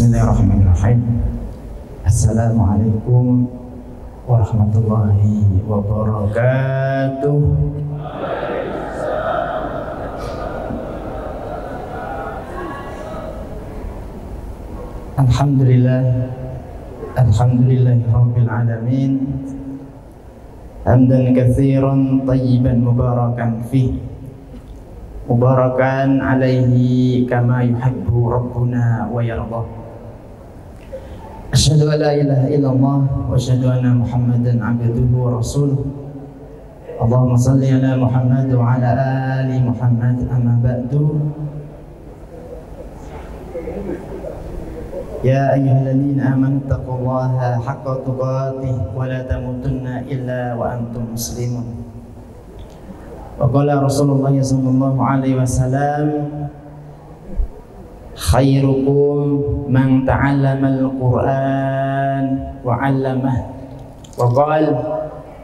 Bismillahirrahmanirrahim. Assalamualaikum warahmatullahi wabarakatuh. Alhamdulillahirabbil alamin. Hamdan katsiran tayyiban mubarakan fihi. Mubarakan alaihi kama yuhibbu rabbuna wa yardah. Asyhadu an la ilaha illallah wa asyhadu anna Muhammadan abduhu wa rasuluh. Allahumma salli ala Muhammad wa ala ali Muhammad, amma ba'du. Ya ayyuhalladzina amanu taqullaha haqqa tuqatih wa la tamutunna illa wa antum muslimun. Wa qala Rasulullah sallallahu alaihi wasallam, khairukum man ta'allama al-Qur'an wa 'allamah. Wa qala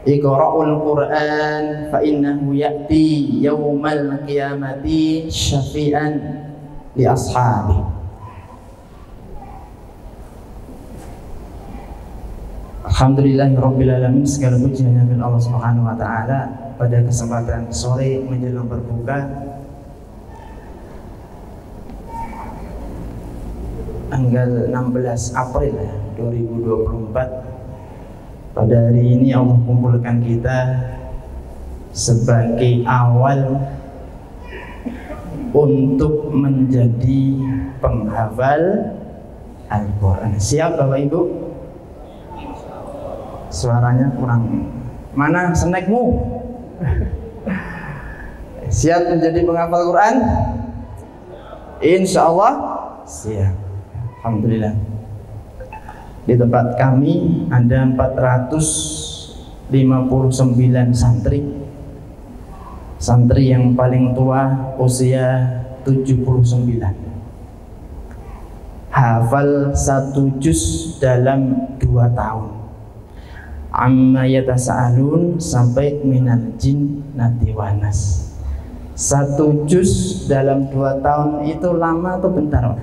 iqra'ul Qur'an fa innahu ya'ti yaumal qiyamati syafi'an li ashabi. Alhamdulillahirabbil alamin. Segala puji hanya milik Allah Subhanahu wa taala. Pada kesempatan sore menjelang berbuka tanggal 16 April 2024, pada hari ini Allah kumpulkan kita sebagai awal untuk menjadi penghafal Al-Quran. Siap Bapak Ibu? Suaranya kurang. Mana snackmu? Siap menjadi penghafal Quran? Insya Allah siap. Alhamdulillah. Di tempat kami ada 459 santri. Santri yang paling tua usia 79. Hafal 1 juz dalam 2 tahun. Amma yatasa'alun sampai minal jinnati wan nas. 1 juz dalam 2 tahun itu lama atau bentar?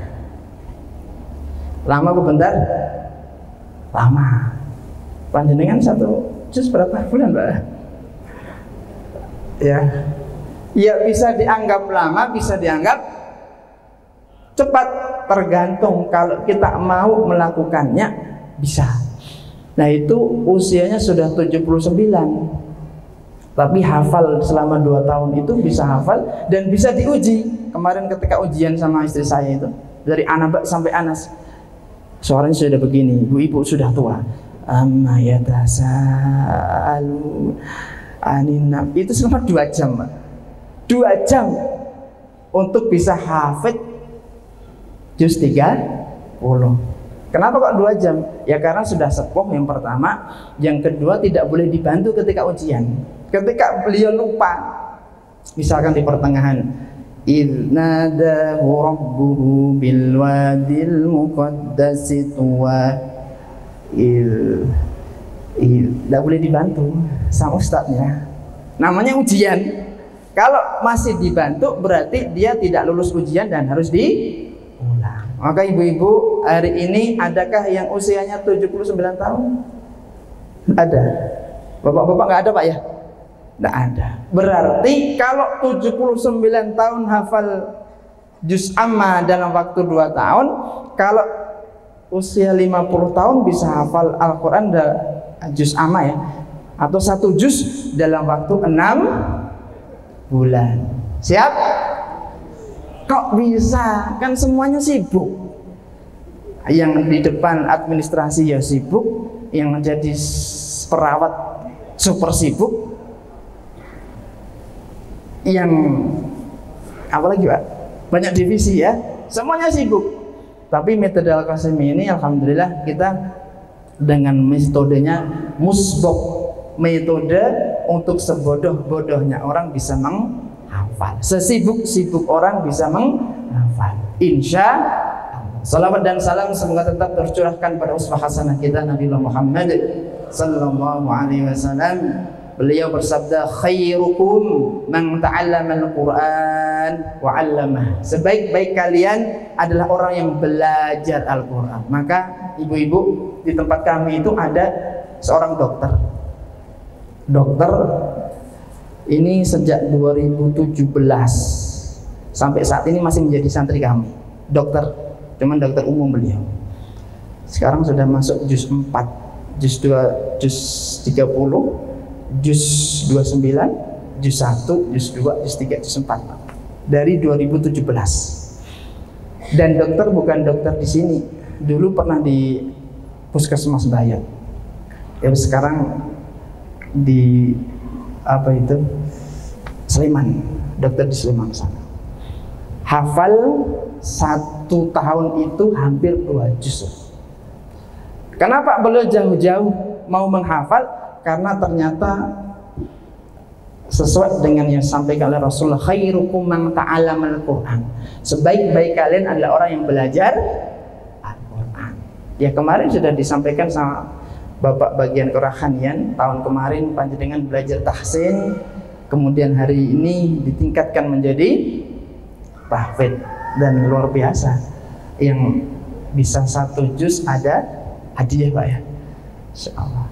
Lama atau bentar? Lama. Panjenengan 1 juz berapa bulan, Pak? Ya. Ya, bisa dianggap lama, bisa dianggap cepat, tergantung kalau kita mau melakukannya bisa. Nah itu usianya sudah 79, tapi hafal selama 2 tahun itu bisa hafal dan bisa diuji. Kemarin ketika ujian sama istri saya itu, dari Anaba sampai Anas, suaranya sudah begini, ibu-ibu sudah tua. Amma yatasa'alu aninam. Itu selama 2 jam, Pak. 2 jam untuk bisa hafid juz 30. Kenapa kok 2 jam? Ya karena sudah sepuh yang pertama, yang kedua tidak boleh dibantu ketika ujian. Ketika beliau lupa, misalkan di pertengahan, idnadahu rabbuhu bil wadil muqaddasi tuwa, tidak boleh dibantu sama ustadznya. Namanya ujian. Kalau masih dibantu berarti dia tidak lulus ujian dan harus diulang. Maka ibu-ibu, hari ini adakah yang usianya 79 tahun? Ada. Bapak-bapak nggak ada, Pak ya? Nggak ada. Berarti kalau 79 tahun hafal juz amma dalam waktu 2 tahun, kalau usia 50 tahun bisa hafal Al-Quran juz amma ya, atau 1 juz dalam waktu 6 bulan. Siap? Kok bisa? Kan semuanya sibuk. Yang di depan administrasi ya sibuk, yang jadi perawat super sibuk, yang apalagi Pak? Banyak divisi ya, semuanya sibuk. Tapi metode Al-Qasim ini alhamdulillah kita dengan metodenya musbok, metode untuk sebodoh-bodohnya orang bisa menghafal, sesibuk-sibuk orang bisa menghafal. Insya Allah. Salawat dan salam semoga tetap tercurahkan pada uswah hasanah kita Nabi Muhammad sallallahu alaihi wasallam. Beliau bersabda, khairukum man ta'allama al-Qur'an wa 'allamah. Sebaik-baik kalian adalah orang yang belajar Al-Qur'an. Maka ibu-ibu, di tempat kami itu ada seorang dokter. Dokter ini sejak 2017 sampai saat ini masih menjadi santri kami. Dokter, cuman dokter umum beliau. Sekarang sudah masuk juz 4, juz 2, juz 30, juz 29, juz 1, juz 2, juz 3, juz 4 dari 2017. Dan dokter bukan dokter di sini. Dulu pernah di Puskesmas Bayan. Ya sekarang di apa itu? Sleman, dokter di Sleman sana. Hafal 1 tahun itu hampir 2 juz. Kenapa beliau jauh-jauh mau menghafal? Karena ternyata sesuai dengan yang disampaikan oleh Rasulullah, khairukum man ta'allama al-Qur'an. Sebaik-baik kalian adalah orang yang belajar Al-Qur'an. Ya kemarin sudah disampaikan sama Bapak bagian kerohanian, tahun kemarin panjenengan belajar tahsin, kemudian hari ini ditingkatkan menjadi tahfidz, dan luar biasa. Yang bisa 1 juz ada hadiah Pak ya. Insyaallah.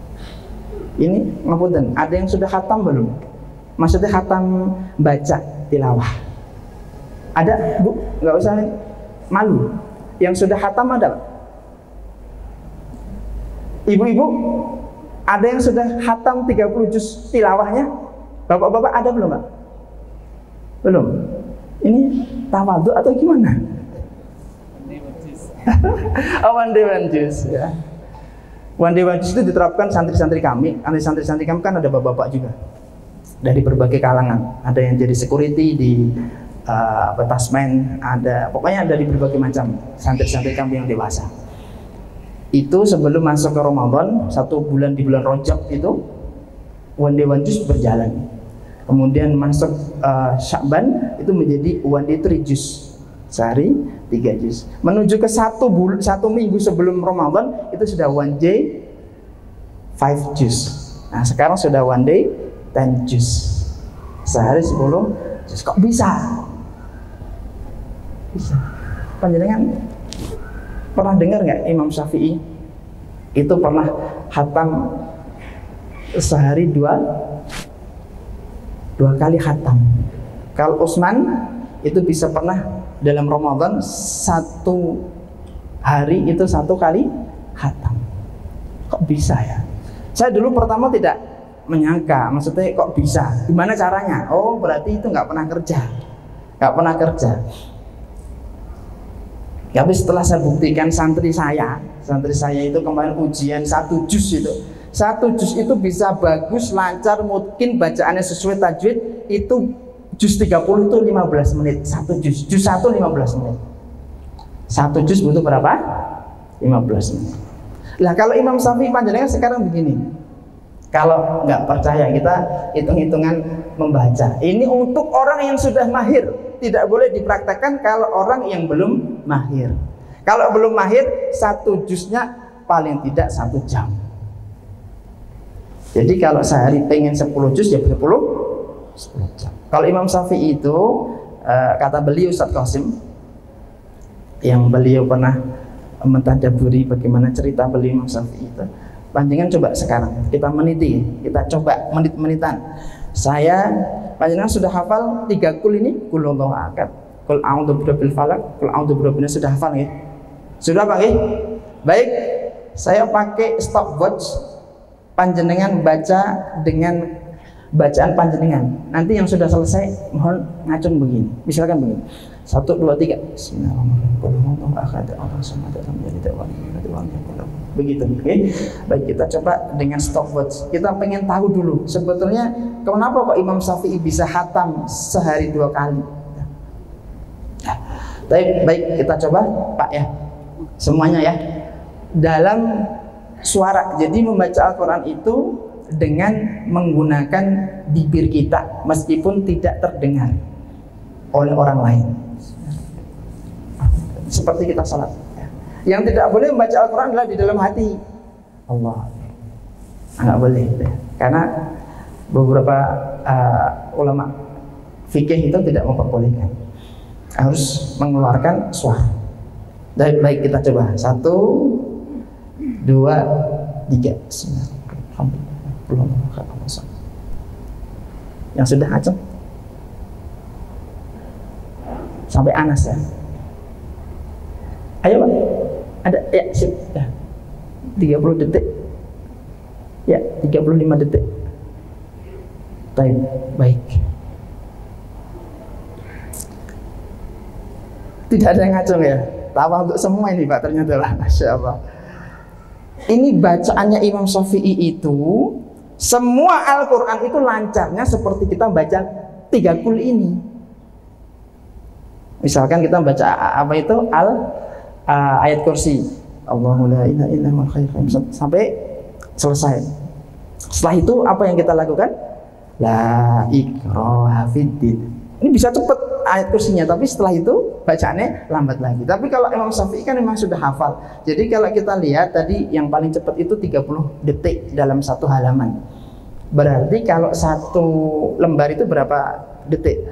Ini ngapunten, ada yang sudah khatam belum? Maksudnya khatam baca tilawah. Ada Bu? Nggak usah malu. Yang sudah khatam ada? Ibu-ibu, ada yang sudah khatam 30 juz tilawahnya? Bapak-bapak ada belum Pak? Belum? Ini tawadhu atau gimana? One day one juz ya. One day one juz itu diterapkan santri-santri kami. Santri-santri kami kan ada bapak-bapak juga dari berbagai kalangan. Ada yang jadi security di tasmen, ada pokoknya ada di berbagai macam santri-santri kami yang dewasa. Itu sebelum masuk ke Ramadan, 1 bulan di bulan Rajab itu one day one juz berjalan. Kemudian masuk Sya'ban itu menjadi one day 3 juz, sehari 3 juz. Menuju ke 1 minggu sebelum Ramadan itu sudah one day 5 juz. Nah sekarang sudah one day 10 juz, sehari 10 juz. Kok bisa? Bisa. Panjenengan pernah dengar nggak Imam Syafi'i itu pernah khatam sehari 2 kali khatam. Kalau Utsman itu bisa pernah dalam Ramadan 1 hari itu 1 kali khatam. Kok bisa ya? Saya dulu pertama tidak menyangka, maksudnya kok bisa? Gimana caranya? Oh berarti itu nggak pernah kerja, nggak pernah kerja. Tapi setelah saya buktikan santri saya itu kemarin ujian 1 juz itu. 1 juz itu bisa bagus, lancar, mungkin bacaannya sesuai tajwid itu juz 30 itu 15 menit. 1 juz, juz 1 15 menit. 1 juz butuh berapa? 15 menit. Lah kalau Imam Syafi'i panjenengan sekarang begini. Kalau nggak percaya kita hitung-hitungan membaca. Ini untuk orang yang sudah mahir. Tidak boleh dipraktekkan kalau orang yang belum mahir. Kalau belum mahir 1 juznya paling tidak 1 jam. Jadi kalau sehari pengen 10 juz ya 10 jam. Kalau Imam Syafi'i itu kata beliau Ustaz Qasim yang beliau pernah mentadaburi bagaimana cerita beliau Imam Syafi'i itu. Panjenengan coba sekarang kita meniti, kita coba menit-menitan. Saya panjenengan sudah hafal 3 kul ini, kul huwallahu ahad, kul a'udzu birabbil falaq, kul a'udzu birabbin nas, sudah hafal nggih? Sudah Pak nggih? Baik, saya pakai stopwatch, panjenengan baca dengan bacaan panjenengan. Nanti yang sudah selesai mohon ngacung begini. Misalkan begini. 1 2 3. Bismillahirrahmanirrahim. Begitu, oke? Okay? Baik, kita coba dengan stopwatch. Kita pengen tahu dulu sebetulnya kenapa kok Imam Syafi'i bisa khatam sehari 2 kali. Baik, kita coba Pak ya. Semuanya ya. Dalam suara. Jadi membaca Al-Qur'an itu dengan menggunakan bibir kita meskipun tidak terdengar oleh orang lain. Seperti kita salat. Yang tidak boleh membaca Al-Quran adalah di dalam hati. Allah. Nggak boleh. Karena beberapa ulama fikih itu tidak memperbolehkan, harus mengeluarkan suara. Baik, kita coba 1, 2, 3. Belum. Yang sudah acung sampai Anas ya. Ayo Pak, ada ya, sip ya. 30 detik ya, 35 detik. Baik. Tidak ada yang ngacung ya. Tawa untuk semua ini Pak, ternyata lah. Masya Allah. Ini bacaannya Imam Syafi'i itu, semua Al-Quran itu lancarnya seperti kita baca 3 kul ini. Misalkan kita baca apa itu ayat kursi, Allahu la ilaha illa huwal hayyul qayyum, sampai selesai. Setelah itu apa yang kita lakukan? La ikraha fiddin. Ini bisa cepat ayat kursinya, tapi setelah itu bacaannya lambat lagi. Tapi kalau Imam Syafi'i kan memang sudah hafal. Jadi kalau kita lihat tadi yang paling cepat itu 30 detik dalam satu halaman. Berarti kalau satu lembar itu berapa detik?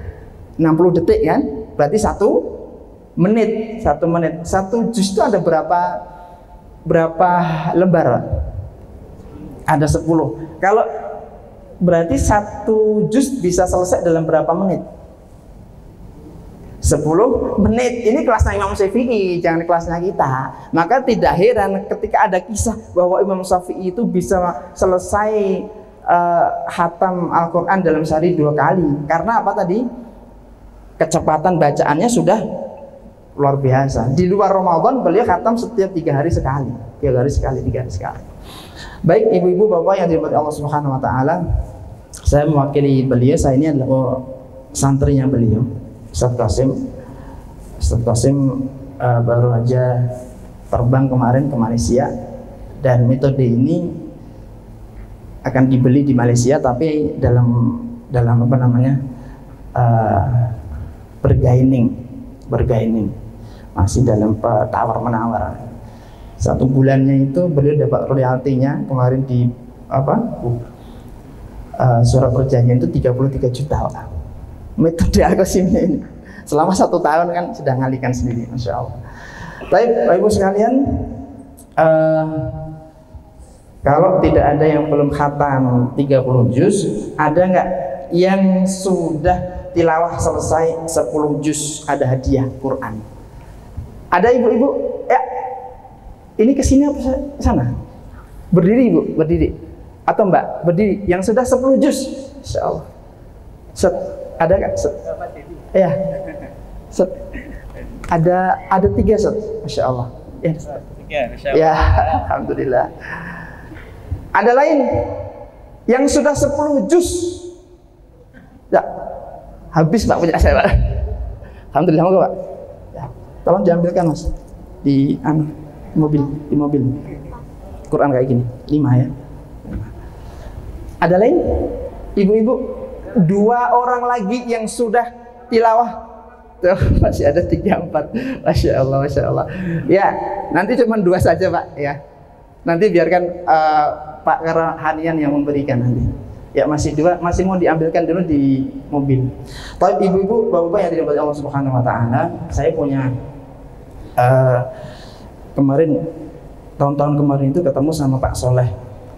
60 detik kan? Berarti 1 menit. 1 menit. 1 juz itu ada berapa lembar? Ada 10. Kalau berarti 1 juz bisa selesai dalam berapa menit? 10 menit. Ini kelasnya Imam Syafi'i, jangan kelasnya kita. Maka tidak heran ketika ada kisah bahwa Imam Syafi'i itu bisa selesai khatam Al-Quran dalam sehari 2 kali. Karena apa tadi? Kecepatan bacaannya sudah luar biasa. Di luar Ramadan beliau khatam setiap 3 hari sekali. 3 hari sekali, 3 hari sekali. Baik ibu-ibu bapak yang dirahmati Allah Subhanahu wa taala, saya mewakili beliau. Saya ini adalah santrinya beliau, Ustaz Qasim. Baru aja terbang kemarin ke Malaysia, dan metode ini akan dibeli di Malaysia, tapi dalam apa namanya, bergaining, masih dalam tawar menawar. 1 bulannya itu beliau dapat royaltinya kemarin di surat perjanjian itu 33 juta. Metode Al-Qasimnya ini selama 1 tahun kan sudah ngalikan sendiri, Masya Allah. Baik Bapak Ibu sekalian, kalau tidak ada yang belum khatam 30 juz, ada nggak yang sudah tilawah selesai 10 juz, ada hadiah Quran? Ada ibu-ibu? Ya, ini kesini apa sana? Berdiri ibu, berdiri. Atau mbak, berdiri. Yang sudah 10 juz, Insya Allah. Ada nggak? Ya, ada 3 set, Masya Allah. Ya, alhamdulillah. Ada lain yang sudah 10 juz? Ya, habis Pak punya saya Pak. Alhamdulillah, moga Pak. Ya, tolong diambilkan Mas di mobil. Quran kayak gini, 5 ya. Ada lain? Ibu-ibu, 2 orang lagi yang sudah tilawah. Tuh, masih ada 3, 4. Masya Allah. Ya, nanti cuma 2 saja Pak ya. Nanti biarkan Pak Hanian yang memberikan nanti. Ya, masih 2, masih mau diambilkan dulu di mobil. Tapi ibu-ibu, bapak-bapak yang dirahmati Allah Subhanahu wa taala, saya punya kemarin, tahun-tahun kemarin itu ketemu sama Pak Soleh.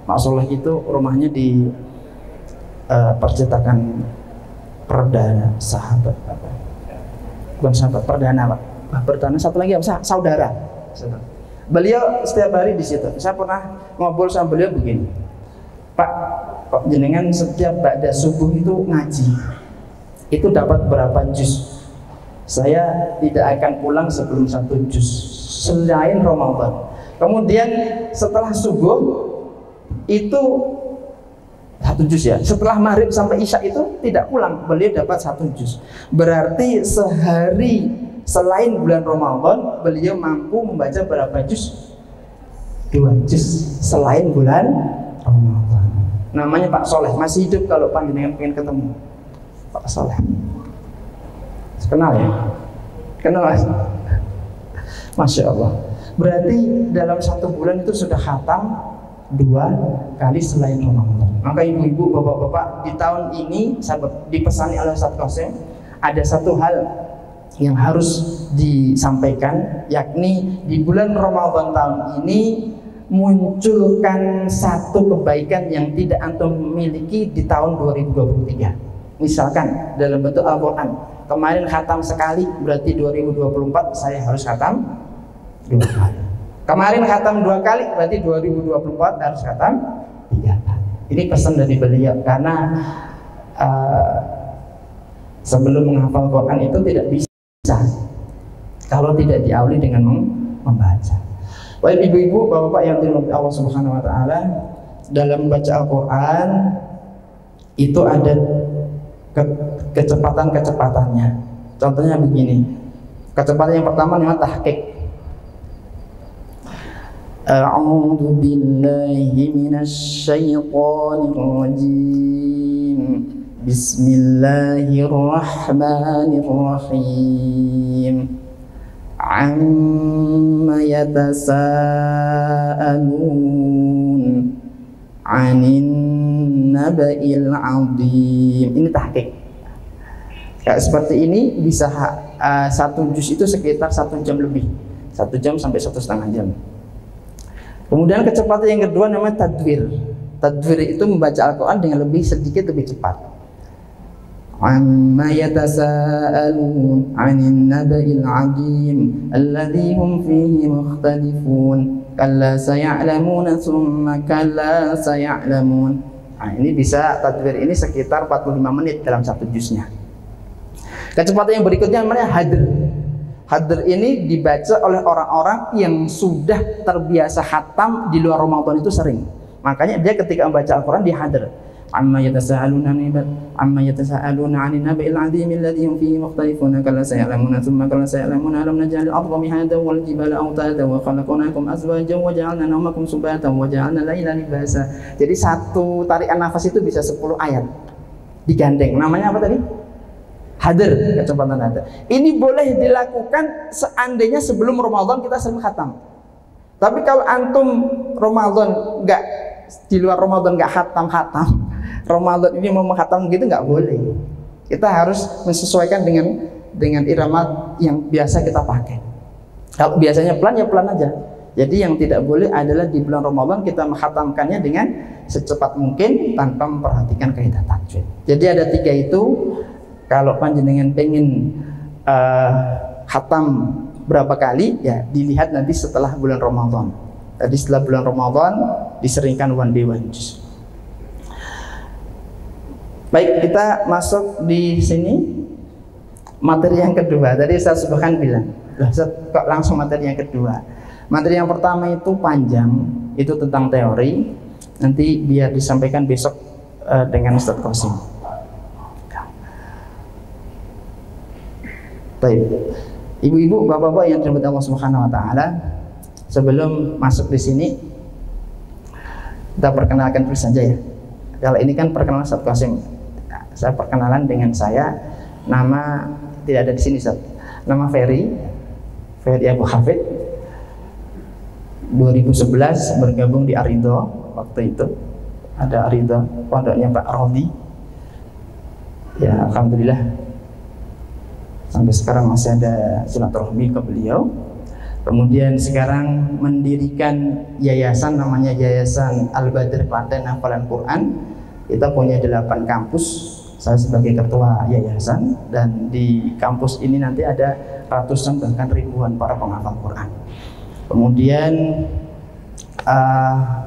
Pak Soleh itu rumahnya di percetakan Perdana Sahabat, bukan Sahabat, Perdana Pak. Perdana satu lagi apa? Saudara. Beliau setiap hari di situ. Saya pernah ngobrol sama beliau begini, Pak, kok jenengan setiap ba'da subuh itu ngaji, itu dapat berapa juz? Saya tidak akan pulang sebelum 1 juz selain Ramadan. Kemudian setelah subuh itu 1 juz ya. Setelah maghrib sampai isya itu tidak pulang, beliau dapat 1 juz. Berarti sehari selain bulan Ramadan beliau mampu membaca berapa juz? 2 juz selain bulan Ramadan. Namanya Pak Soleh, masih hidup kalau panjenengan pengen ketemu Pak Soleh. Kenal ya? Kenal Mas? Masya Allah. Berarti dalam 1 bulan itu sudah khatam 2 kali selain Ramadan. Maka ibu-ibu, bapak-bapak, di tahun ini dipesani oleh Ustaz Qasim ada satu hal yang harus disampaikan, yakni di bulan Ramadan tahun ini munculkan satu kebaikan yang tidak antum miliki di tahun 2023. Misalkan dalam bentuk Al-Quran, kemarin khatam sekali, berarti 2024 saya harus khatam 2 kali. Kemarin khatam 2 kali, berarti 2024 harus khatam 3 kali. Ini pesan dari beliau, karena sebelum menghafal Quran itu tidak bisa kalau tidak diawali dengan membaca. Baik ibu-ibu, bapak-bapak yang dirahmati Allah Subhanahu wa taala, dalam membaca Al-Quran itu ada kecepatan-kecepatannya. Contohnya begini. Kecepatan yang pertama namanya tahqiq. A'udzu billahi minasy syaithanir rajim. Bismillahirrahmanirrahim. Amma yatasaalun 'anin naba'il 'adzim. Ini tahqiq. Kayak seperti ini bisa 1 juz itu sekitar 1 jam lebih. 1 jam sampai 1,5 jam. Kemudian kecepatan yang kedua namanya tadwir. Tadwir itu membaca Al-Quran dengan sedikit lebih cepat. Amma yatasaalun 'anil naba'il 'adzim alladzi hum fihi mukhtalifun kalla saya'lamuna tsumma kalla saya'lamun. Nah, ini bisa tadwir ini sekitar 45 menit dalam 1 juznya. Kecepatan yang berikutnya namanya hadr. Hadr ini dibaca oleh orang-orang yang sudah terbiasa khatam di luar Ramadan itu sering. Makanya dia ketika membaca Al-Quran dia hadr. Amma yatasaaluna 'anil naba'il 'adzim alladzi hum fihi mukhtalifun kalla saya'lamuna tsumma kalla saya'lamuna alam naj'alil arda mihadan wal jibala awtada wa khalaqnakum azwajan wa ja'alna nawmakum subatan wa ja'alna laila libasa. Jadi satu tarikan nafas itu bisa 10 ayat digandeng. Namanya apa tadi? Hadr, kecepatan hadr. Ini boleh dilakukan seandainya sebelum Ramadan kita sering khatam. Tapi kalau antum Ramadan enggak, di luar Ramadan enggak khatam, Ramadan ini mau menghatam gitu nggak boleh. Kita harus menyesuaikan dengan irama yang biasa kita pakai. Kalau biasanya pelan ya pelan aja. Jadi yang tidak boleh adalah di bulan Ramadan kita menghatamkannya dengan secepat mungkin tanpa memperhatikan kaidah tajwid. Jadi ada 3 itu. Kalau panjenengan pengen khatam berapa kali, ya dilihat nanti setelah bulan Ramadan. Tadi setelah bulan Ramadan diseringkan one day one juz. Baik, kita masuk di sini materi yang kedua. Tadi Ustaz Subhan bilang, kok langsung materi yang kedua. Materi yang pertama itu panjang, itu tentang teori. Nanti biar disampaikan besok dengan Ustaz Qasim. Baik, ibu-ibu, bapak-bapak yang dirahmati Allah Subhanahu wa taala, sebelum masuk di sini kita perkenalkan dulu saja ya. Kalau ini kan perkenalan Ustaz Qasim. Saya perkenalan dengan saya, nama tidak ada di sini Ustaz. Nama Ferry Abu Hafid. 2011 bergabung di Arido waktu itu. Ada Arido, pondoknya Pak Rodi. Ya, alhamdulillah. Sampai sekarang masih ada silaturahmi ke beliau. Kemudian sekarang mendirikan yayasan namanya Yayasan Al-Badr Klaten Hafalan Quran. Kita punya 8 kampus. Saya sebagai ketua yayasan, dan di kampus ini nanti ada ratusan bahkan ribuan para penghafal Quran. Kemudian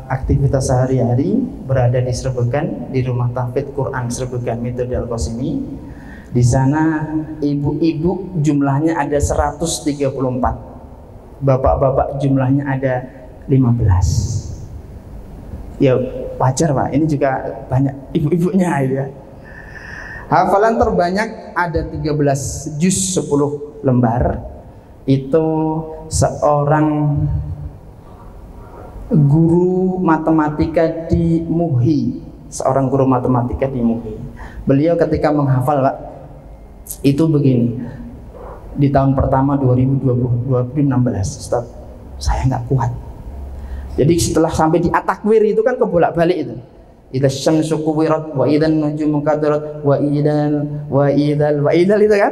aktivitas sehari-hari berada di Srebegan, di Rumah Tahfidz Quran Srebegan Metode Al-Qasimi. Di sana ibu-ibu jumlahnya ada 134, bapak-bapak jumlahnya ada 15. Ya wajar Pak, ini juga banyak ibu-ibunya ya. Hafalan terbanyak ada 13 juz 10 lembar. Itu seorang guru matematika di MUHI. Seorang guru matematika di MUHI. Beliau ketika menghafal Pak, itu begini, di tahun pertama 2016, Ustaz, saya nggak kuat. Jadi setelah sampai di at-takwir itu kan kebolak-balik itu. Idza syamsu kuwirat wa idzan nujumu kadarat wa idal itu kan.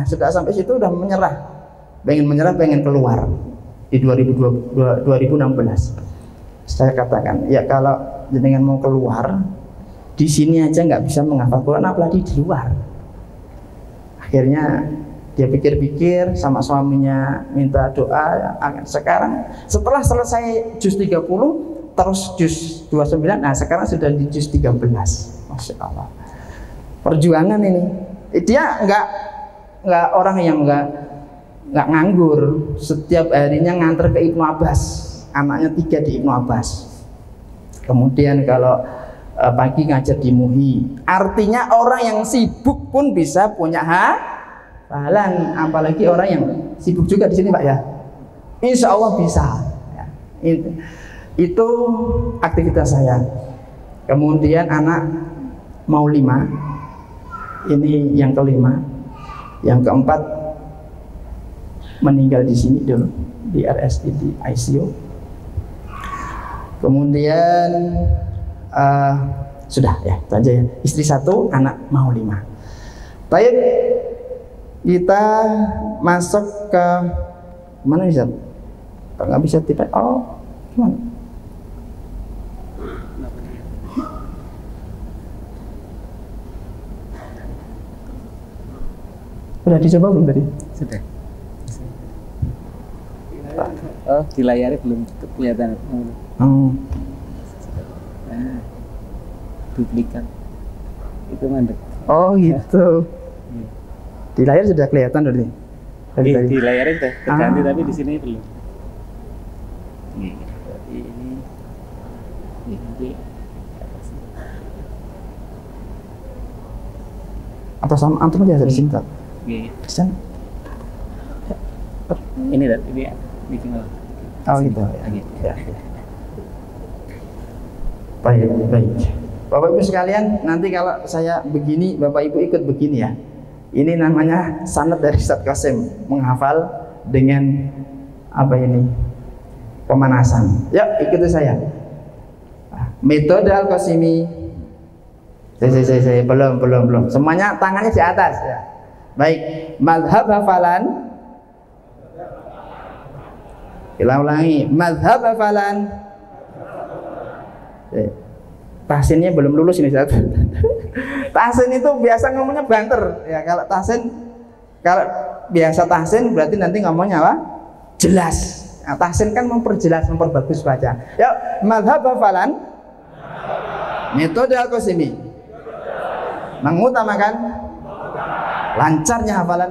Sudah sampai situ udah menyerah. Pengen keluar di 2016. Saya katakan, ya kalau jenengan mau keluar di sini aja nggak bisa menghafal Quran, apalagi di luar. Akhirnya dia pikir-pikir sama suaminya, minta doa. Sekarang setelah selesai juz 30 terus juz 29, sekarang sudah di juz 13. Masya Allah, perjuangan ini. Dia nggak orang yang nggak nganggur. Setiap harinya nganter ke Ibnu Abbas, anaknya 3 di Ibnu Abbas. Kemudian kalau pagi ngajar di MUI. Artinya orang yang sibuk pun bisa punya hafalan, apalagi orang yang sibuk juga di sini Pak ya. Insya Allah bisa ya. Itu aktivitas saya. Kemudian anak mau 5, ini yang kelima. Yang keempat meninggal di sini dulu, di RSI, di ICU. Kemudian sudah ya, itu aja ya. Istri 1, anak mau 5. Baik, kita masuk ke mana bisa? Nggak bisa tipe. Oh, gimana? Udah dicoba belum tadi? Sudah. Oh, di layarnya belum kelihatan. Duplikat itu mandek. Oh gitu. Di layar sudah kelihatan tadi. Di layarnya sudah terganti, tapi di sini belum. Ini atau sama antum aja dari sini tak? Pesan. Ini tinggal. Oh gitu. Ya. Baik. Bapak Ibu sekalian, nanti kalau saya begini, Bapak Ibu ikut begini ya. Ini namanya sanad dari Ustaz Qasim, menghafal dengan apa ini? Pemanasan. Yuk, ikuti saya. Metode Al-Qasimi. Saya belum. Semuanya tangannya di atas ya. Baik, mazhab hafalan. Kita ulangi, mazhab hafalan. Tahsinnya belum lulus ini Ustaz. Tahsin itu biasa ngomongnya banter ya. Kalau biasa tahsin berarti nanti ngomongnya apa? Jelas. Nah, tahsin kan memperjelas, memperbagus baca. Yuk, mazhab hafalan. Metode Al-Qasimi mengutamakan lancarnya hafalan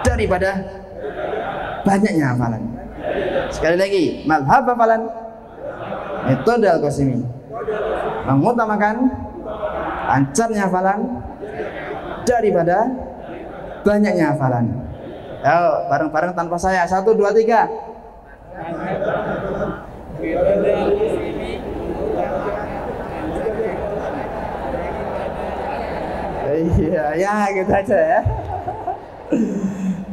daripada banyaknya hafalan. Sekali lagi, mazhab hafalan. Metode Al-Qasimi mengutamakan lancarnya hafalan daripada banyaknya hafalan. Ayo, bareng-bareng tanpa saya. 1, 2, 3. Iya, ya gitu aja ya.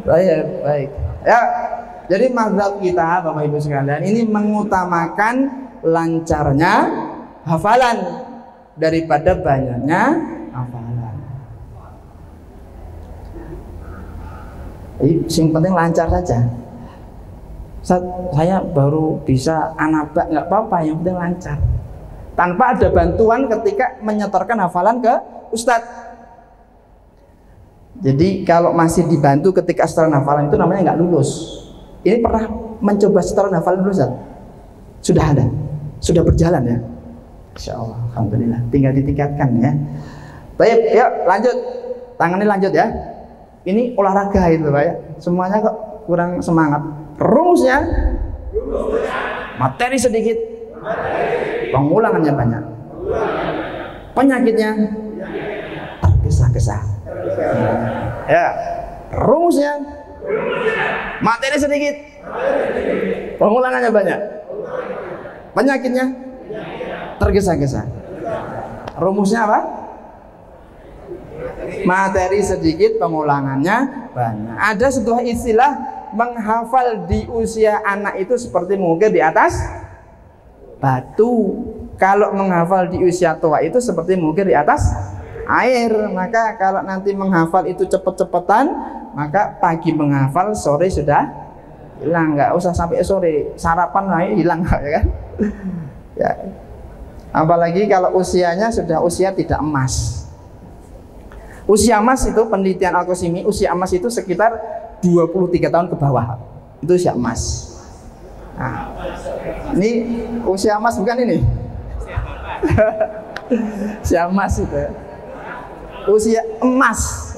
Baik. Ya, jadi mazhab kita Bapak Ibu sekalian ini mengutamakan lancarnya hafalan daripada banyaknya hafalan. Yang penting lancar saja. Saya baru bisa anaba, nggak apa-apa, yang penting lancar. Tanpa ada bantuan ketika menyetorkan hafalan ke Ustadz. Jadi kalau masih dibantu ketika setoran hafalan itu namanya nggak lulus. Ini pernah mencoba setoran hafalan dulu Ustadz? Sudah ada, sudah berjalan ya. Insya Allah, alhamdulillah. Tinggal ditingkatkan ya. Baik, yuk lanjut. Tangannya lanjut ya. Ini olahraga itu Pak ya. Semuanya kok kurang semangat. Rumusnya materi sedikit, pengulangannya banyak. Penyakitnya tergesa-gesa. Ya, rumusnya materi sedikit, pengulangannya banyak. Penyakitnya tergesa-gesa. Rumusnya apa? Materi sedikit, pengulangannya banyak. Ada sebuah istilah menghafal di usia anak itu seperti mengukir di atas batu. Kalau menghafal di usia tua itu seperti mengukir di atas air. Maka kalau nanti menghafal itu cepet-cepetan, maka pagi menghafal, sore sudah hilang. Nggak usah sampai sore, sarapan aja hilang ya kan. Ya. Apalagi kalau usianya sudah usia tidak emas. Usia emas itu penelitian Al-Qasimi, usia emas itu sekitar 23 tahun ke bawah. Itu usia emas. Nah, ini usia emas bukan ini? Usia emas itu. Usia emas.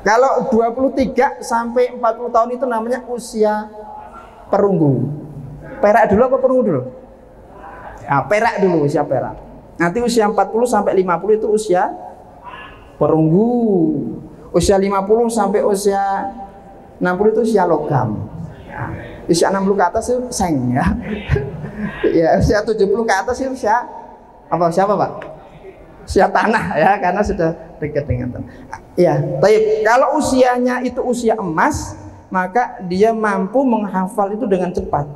Kalau 23 sampai 40 tahun itu namanya usia perunggu. Perak dulu apa perunggu dulu? Ya, perak dulu, usia perak. Nanti usia 40 sampai 50 itu usia perunggu. Usia 50 sampai usia 60 itu usia logam. Ya. Usia 60 ke atas itu seng ya. Ya, usia 70 ke atas itu usia apa? Siapa Pak? Usia tanah ya, karena sudah dekat dengan tanah. Ya, baik. Kalau usianya itu usia emas, maka dia mampu menghafal itu dengan cepat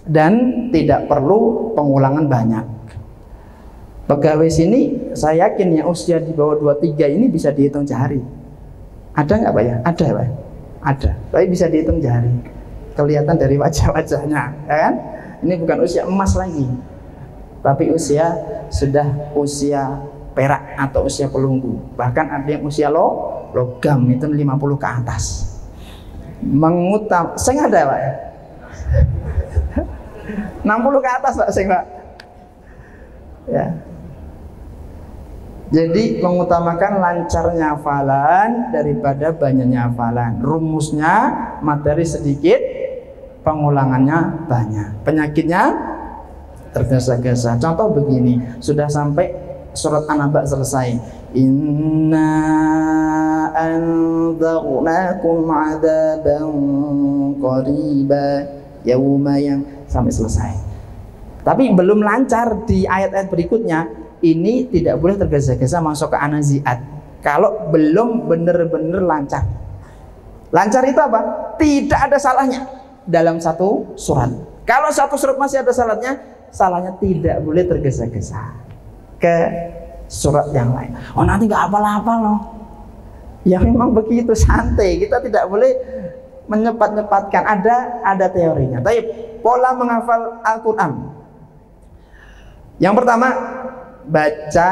dan tidak perlu pengulangan banyak. Pegawai sini saya yakin yang usia di bawah 23 ini bisa dihitung jari. Ada nggak Pak ya? Ada Pak. Ada. Tapi bisa dihitung jari. Kelihatan dari wajah-wajahnya, ya kan? Ini bukan usia emas lagi, tapi usia sudah usia perak atau usia perunggu. Bahkan ada yang usia logam itu 50 ke atas. Saya ada Pak ya? 60 ke atas Pak, Pak. Ya. Jadi mengutamakan lancarnya hafalan daripada banyaknya hafalan. Rumusnya materi sedikit, pengulangannya banyak. Penyakitnya tergesa-gesa. Contoh begini, sudah sampai surat An-Naba selesai. Inna anzarnakum adzaban qariba yauma yang sampai selesai. Tapi belum lancar di ayat-ayat berikutnya. Ini tidak boleh tergesa-gesa masuk ke anaziat kalau belum benar-benar lancar. Lancar itu apa? Tidak ada salahnya dalam satu surat. Kalau satu surat masih ada salahnya tidak boleh tergesa-gesa ke surat yang lain. Oh nanti nggak hafal-hafal loh. Ya memang begitu, santai. Kita tidak boleh menyepat-nyepatkan. Ada teorinya. Tapi pola menghafal Al-Quran. Yang pertama, baca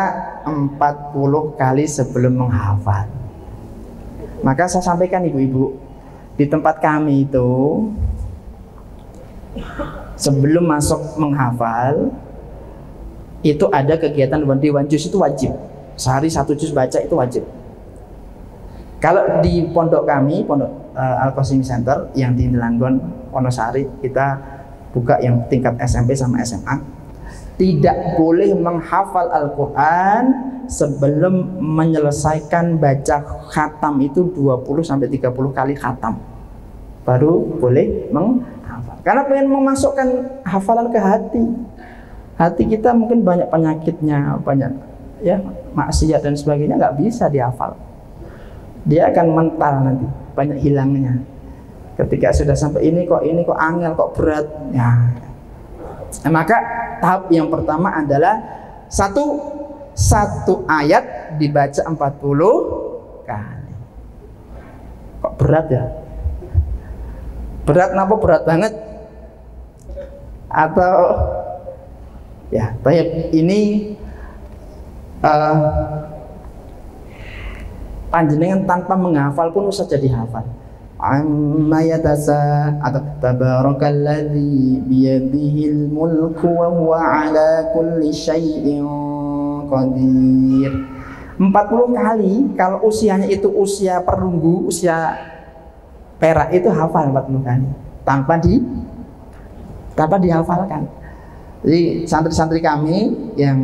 40 kali sebelum menghafal. Maka saya sampaikan ibu-ibu, di tempat kami itu sebelum masuk menghafal itu ada kegiatan Dewan Juz, itu wajib. Sehari 1 juz baca itu wajib. Kalau di pondok kami, pondok Al-Qasimi Center yang di Nelanggon, Wonosari, kita buka yang tingkat SMP sama SMA. Tidak boleh menghafal Al-Quran sebelum menyelesaikan baca khatam itu 20-30 kali khatam. Baru boleh menghafal. Karena pengen memasukkan hafalan ke hati. Hati kita mungkin banyak penyakitnya, banyak ya maksiat dan sebagainya, nggak bisa dihafal. Dia akan mental nanti, banyak hilangnya. Ketika sudah sampai ini kok angel, kok berat. Ya. Maka tahap yang pertama adalah satu ayat dibaca 40 kali. Kok berat ya? Berat kenapa? Berat banget? Atau ya, baik, ini panjenengan tanpa menghafal pun bisa jadi hafal. Amma yatasa atau tabarakalladzi biyadihil mulku wa huwa ala kulli syai'in qadir. 40 kali. Kalau usianya itu usia perunggu, usia perak, itu hafal 40 kali tanpa dihafalkan. Jadi santri-santri kami yang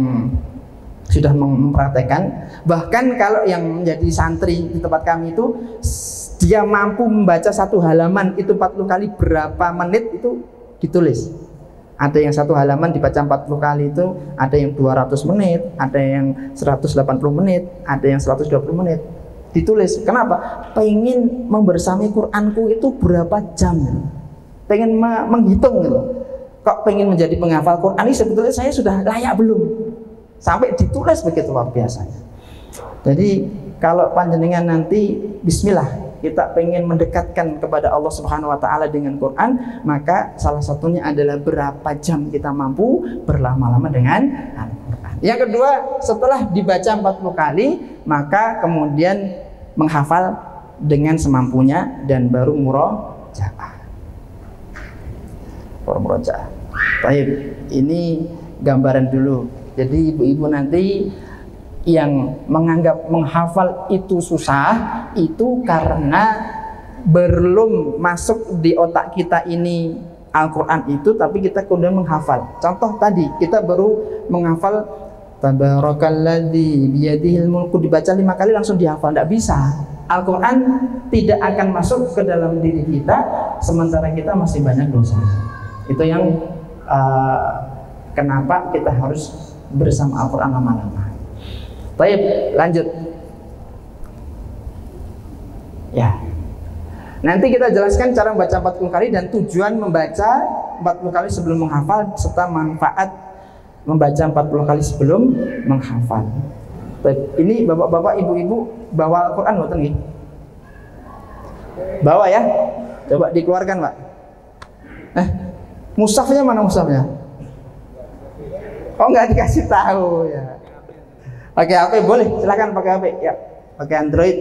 sudah mempraktekkan, bahkan kalau yang menjadi santri di tempat kami itu dia mampu membaca satu halaman itu 40 kali berapa menit itu ditulis. Ada yang satu halaman dibaca 40 kali itu, ada yang 200 menit, ada yang 180 menit, ada yang 120 menit. ditulis. Kenapa? Pengen membersami Quranku itu berapa jam, pengen menghitung gitu. Kok pengen menjadi penghafal Quran ini sebetulnya saya sudah layak belum? Sampai ditulis begitu luar biasanya. Jadi kalau panjenengan nanti bismillah kita pengen mendekatkan kepada Allah Subhanahu wa taala dengan Quran, maka salah satunya adalah berapa jam kita mampu berlama-lama dengan Al-Quran. Yang kedua, setelah dibaca 40 kali, maka kemudian menghafal dengan semampunya dan baru murojaah. Baik, ini gambaran dulu. Jadi ibu-ibu nanti yang menganggap menghafal itu susah, itu karena belum masuk di otak kita ini Al-Quran itu, tapi kita kemudian menghafal. Contoh tadi, kita baru menghafal Tabarakalladzi biyadihil mulku, dibaca 5 kali langsung dihafal, tidak bisa. Al-Quran tidak akan masuk ke dalam diri kita sementara kita masih banyak dosa. Itu yang kenapa kita harus bersama Al-Quran lama-lama. Baik, lanjut. Ya. Nanti kita jelaskan cara membaca 40 kali dan tujuan membaca 40 kali sebelum menghafal serta manfaat membaca 40 kali sebelum menghafal. Baik, ini bapak-bapak, ibu-ibu bawa Al-Quran boten nggih? Bawa ya? Coba dikeluarkan, Pak. Mushafnya mana mushafnya? Oh, nggak dikasih tahu ya. Pakai HP boleh, silakan pakai HP ya. Pakai Android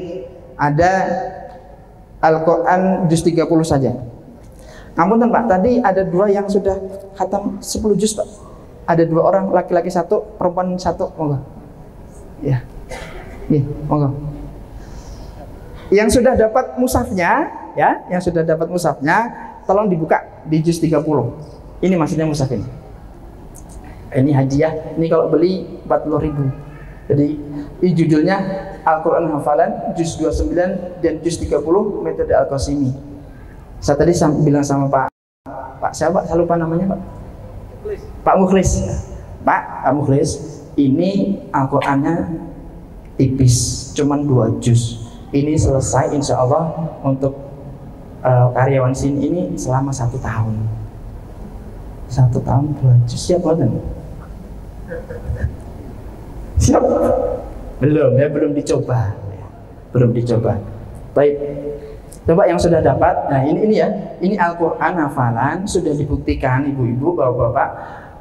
ada Al-Quran juz 30 saja. Namun Pak, tadi ada 2 yang sudah khatam 10 juz, Pak. Ada 2 orang, laki-laki 1, perempuan 1, monggo. Ya. Nih, monggo. Yang sudah dapat mushafnya ya, yang sudah dapat mushafnya tolong dibuka di juz 30. Ini maksudnya mushaf ini. Ini hadiah, ini kalau beli 40.000. Jadi ini judulnya Al-Quran Hafalan Juz 29 dan Juz 30 Metode Al-Qasimi. Saya tadi bilang sama Pak siapa? Saya lupa namanya, Pak. Pak Mukhlis. Pak Mukhlis, ini Al-Qurannya tipis, cuman 2 juz. Ini selesai insya Allah untuk karyawan sini ini selama 1 tahun. 1 tahun 2 juz, siapa kan? Siap? Belum ya, belum dicoba. Belum dicoba. Baik. Coba yang sudah dapat. Nah, ini ya. Ini Al-Qur'an hafalan sudah dibuktikan ibu-ibu, bapak-bapak,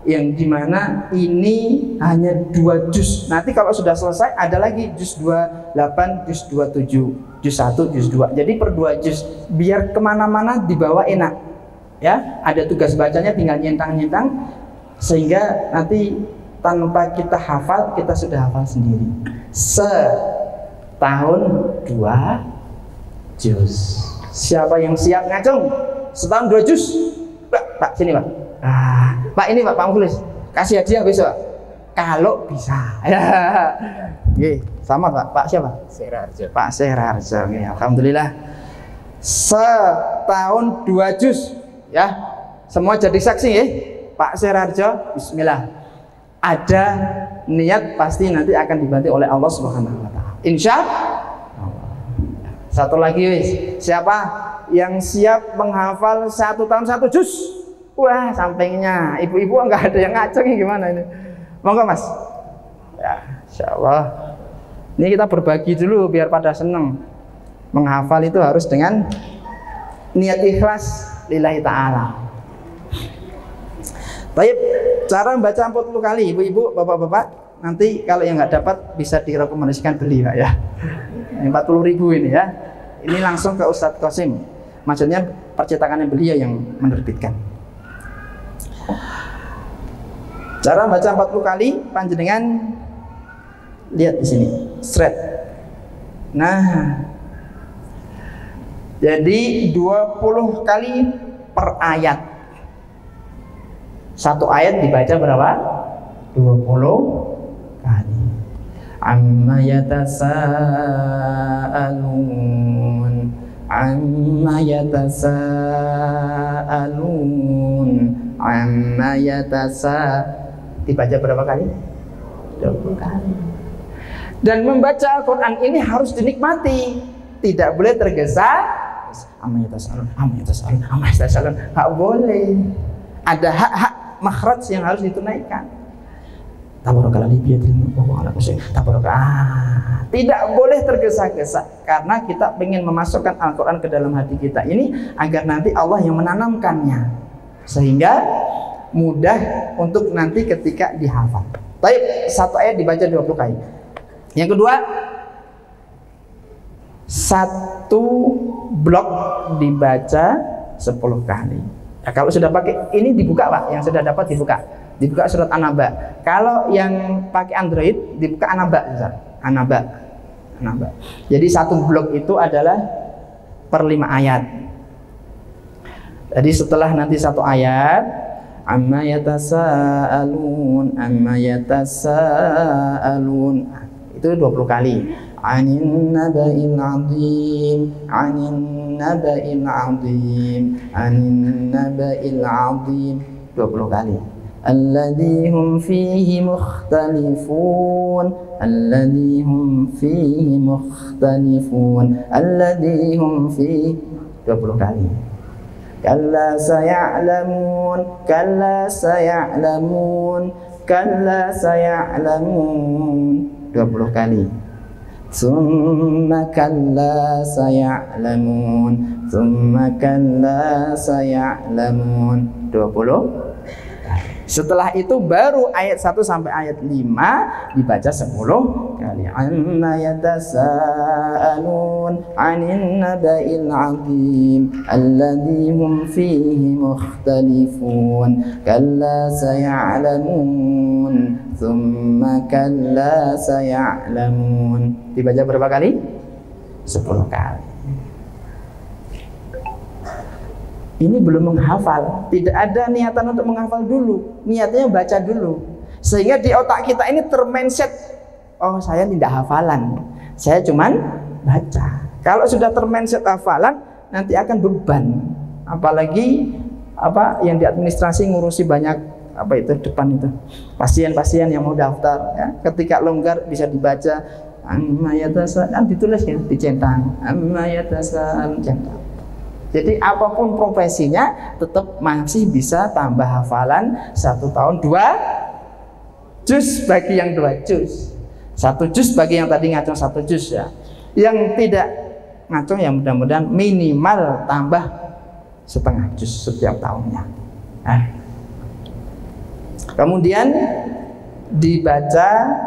yang dimana ini hanya 2 juz. Nanti kalau sudah selesai ada lagi juz 28, juz 27, juz 1, juz 2. Jadi per 2 juz biar kemana-mana dibawa enak. Ya, ada tugas bacanya tinggal nyentang-nyentang sehingga nanti tanpa kita hafal, kita sudah hafal sendiri. Setahun 2 juz. Siapa yang siap ngacung? Setahun 2 juz. Pak sini, Pak. Pak ini Pak Mukhlis. Kasih hadiah besok. Kalau bisa. Oke, sama Pak. Pak siapa? Sehrarjo. Pak Sehrarjo. Alhamdulillah. Setahun 2 juz. Ya. Semua jadi saksi ya. Pak Sehrarjo, bismillah. Ada niat pasti nanti akan dibantu oleh Allah Subhanahu wa taala. Insya Allah. Satu lagi wis. Siapa yang siap menghafal 1 tahun 1 juz? Wah, sampingnya ibu-ibu enggak ada yang ngaceng, gimana ini? Monggo, Mas. Ya, insyaallah. Ini kita berbagi dulu biar pada seneng. Menghafal itu harus dengan niat ikhlas lillahi taala. Baik, cara membaca 40 kali, ibu-ibu, bapak-bapak, nanti kalau yang nggak dapat bisa direkomendasikan beli, Pak ya. 40.000 ini ya. Ini langsung ke Ustadz Qasim. Maksudnya percetakannya beliau yang menerbitkan. Cara membaca 40 kali, panjenengan lihat di sini, thread. Nah, jadi 20 kali per ayat. 1 ayat dibaca berapa? 20 kali. Amma yatasaalun, amma yatasaalun, amma yatasa. Dibaca berapa kali? 20 kali. Dan membaca Al-Quran ini harus dinikmati, tidak boleh tergesa. Nggak boleh. Ada hak-hak makhraj yang harus ditunaikan. Tidak boleh tergesa-gesa, karena kita ingin memasukkan Al-Quran ke dalam hati kita ini agar nanti Allah yang menanamkannya, sehingga mudah untuk nanti ketika dihafal. Baik, satu ayat dibaca 20 kali. Yang kedua, satu blok dibaca 10 kali. Ya, kalau sudah pakai ini dibuka Pak, yang sudah dapat dibuka surat An-Naba. Kalau yang pakai Android dibuka An-Naba. Jadi satu blok itu adalah per 5 ayat. Jadi setelah nanti satu ayat, amma yatasaalun, itu 20 kali. Anin naba'il azim, anin naba'il azim, anin naba'il azim, 20 kali. Alladzi hum fihi mukhtalifun, alladzi hum fihi mukhtalifun, alladzi hum fihi, 20 kali. Kalla saya'lamun, kalla saya'lamun, kalla saya'lamun, 20 kali. Summa kalla saya'lamun, summa kalla saya'lamun, 20. Setelah itu baru ayat 1 sampai ayat 5 dibaca 10 kali. Amma yatasaalun 'anil naba'il 'azim alladzi hum fihi mukhtalifun, kalla saya'lamun, thumma kalla saya'lamun. Dibaca berapa kali? 10 kali. Ini belum menghafal, tidak ada niatan untuk menghafal dulu, niatnya baca dulu, sehingga di otak kita ini termindset, oh saya tidak hafalan, saya cuman baca. Kalau sudah termindset hafalan, nanti akan beban, apalagi yang di administrasi ngurusi banyak depan itu pasien-pasien yang mau daftar, ya. Ketika longgar bisa dibaca, amma yatasal, ditulis ya, dicentang, amma yatasal, centang. Jadi apapun profesinya tetap masih bisa tambah hafalan 1 tahun 2 juz bagi yang 2 juz, 1 juz bagi yang tadi ngacung 1 juz ya. Yang tidak ngacung ya mudah-mudahan minimal tambah setengah juz setiap tahunnya. Kemudian dibaca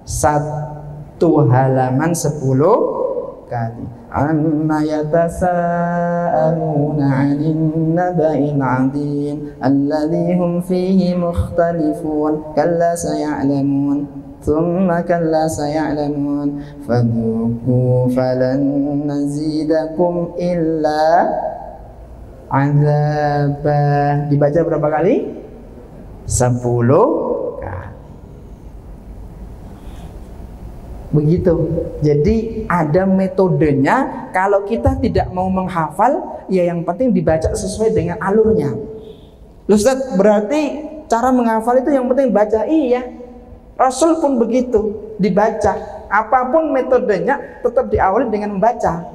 1 halaman 10 kali. Amma yatasaaluna 'anil naba'il 'azim alladzi hum fihi mukhtalifun, kalla saya'lamun, thumma kalla saya'lamun, fadhuqu falan nazidakum illa 'adzaba. Dibaca berapa kali? 10 kali. Begitu. Jadi ada metodenya. Kalau kita tidak mau menghafal, ya yang penting dibaca sesuai dengan alurnya. Ustaz, berarti cara menghafal itu yang penting baca? Iya. Rasul pun begitu, dibaca. Apapun metodenya tetap diawali dengan membaca.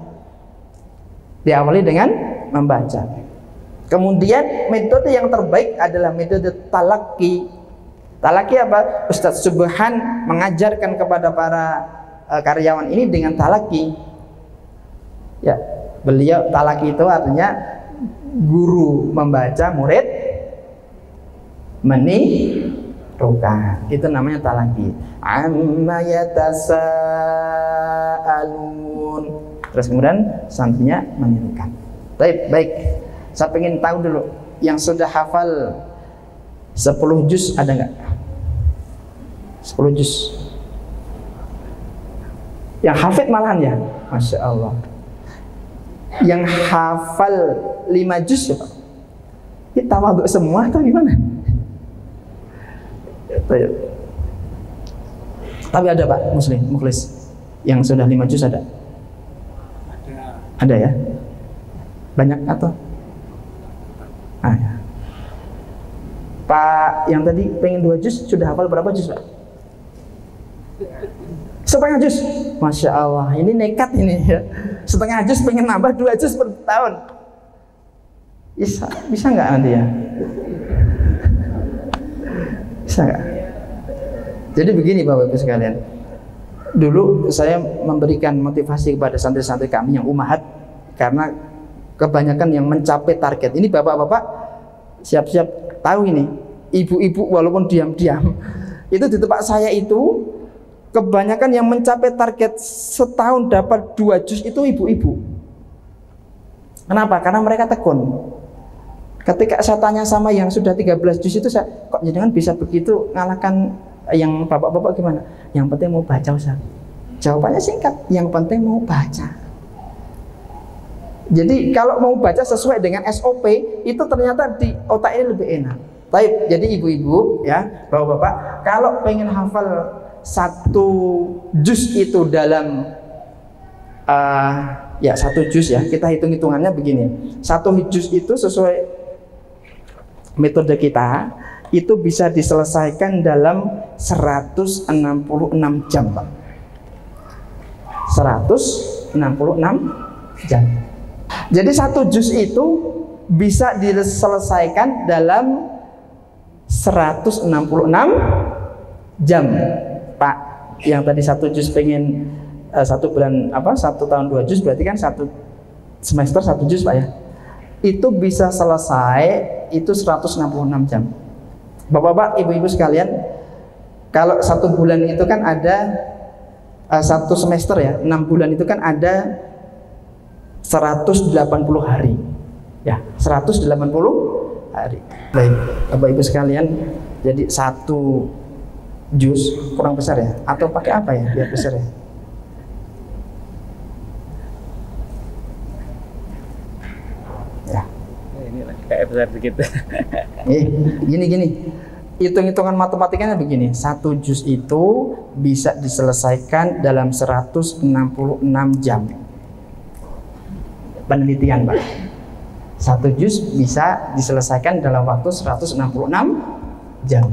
Diawali dengan membaca. Kemudian metode yang terbaik adalah metode talaqi. Talaki apa? Ustadz Subhan mengajarkan kepada para karyawan ini dengan talaki. Ya, beliau talaki itu artinya guru membaca, murid menirukan. Itu namanya talaki. Amma yatasaalun. Terus kemudian santrinya menirukan. Baik. Saya ingin tahu dulu yang sudah hafal 10 juz ada nggak? 10 juz. Yang hafid malahan ya, Masya Allah. Yang hafal 5 juz ya Pak? Kita tawaduk semua atau gimana? Tapi ada Pak Muslim, mukhlis yang sudah 5 juz ada? Ada ya? Banyak atau? Ya. Pak yang tadi pengen 2 juz sudah hafal berapa juz Pak? setengah juz. Masya Allah, ini nekat ini ya. Setengah juz pengen nambah 2 juz per tahun. Bisa nggak nanti ya? Bisa nggak? Jadi begini Bapak Ibu sekalian. Dulu saya memberikan motivasi kepada santri-santri kami yang umahat, karena kebanyakan yang mencapai target. Ini bapak-bapak siap-siap tahu ini. Ibu-ibu walaupun diam-diam, itu di tempat saya itu kebanyakan yang mencapai target setahun dapat 2 juz itu ibu-ibu. Kenapa? Karena mereka tekun. Ketika saya tanya sama yang sudah 13 juz itu, saya kok jangan bisa begitu ngalahkan yang bapak-bapak gimana? Yang penting mau baca, Ustaz. Jawabannya singkat, yang penting mau baca. Jadi kalau mau baca sesuai dengan SOP itu ternyata di otak ini lebih enak. Baik, jadi ibu-ibu ya, bapak-bapak, kalau pengen hafal 1 juz itu dalam 1 juz ya, kita hitung-hitungannya begini. 1 juz itu sesuai metode kita itu bisa diselesaikan dalam 166 jam, Pak. 166 jam. Jadi 1 juz itu bisa diselesaikan dalam 166 jam, Pak. Yang tadi 1 juz pengen 1 bulan 1 tahun 2 juz, berarti kan 1 semester 1 juz, Pak ya. Itu bisa selesai itu 166 jam. Bapak-bapak, ibu-ibu sekalian, kalau 1 bulan itu kan ada 1 semester ya, 6 bulan itu kan ada 180 hari. Ya, 180 hari. Baik, Bapak Ibu sekalian, jadi 1 juz kurang besar ya? Atau pakai apa ya biar besar ya? Ya. Ini kayak besar dikit. Gini. Hitung-hitungan matematikanya begini. 1 juz itu bisa diselesaikan dalam 166 jam. Penelitian, Pak. 1 juz bisa diselesaikan dalam waktu 166 jam.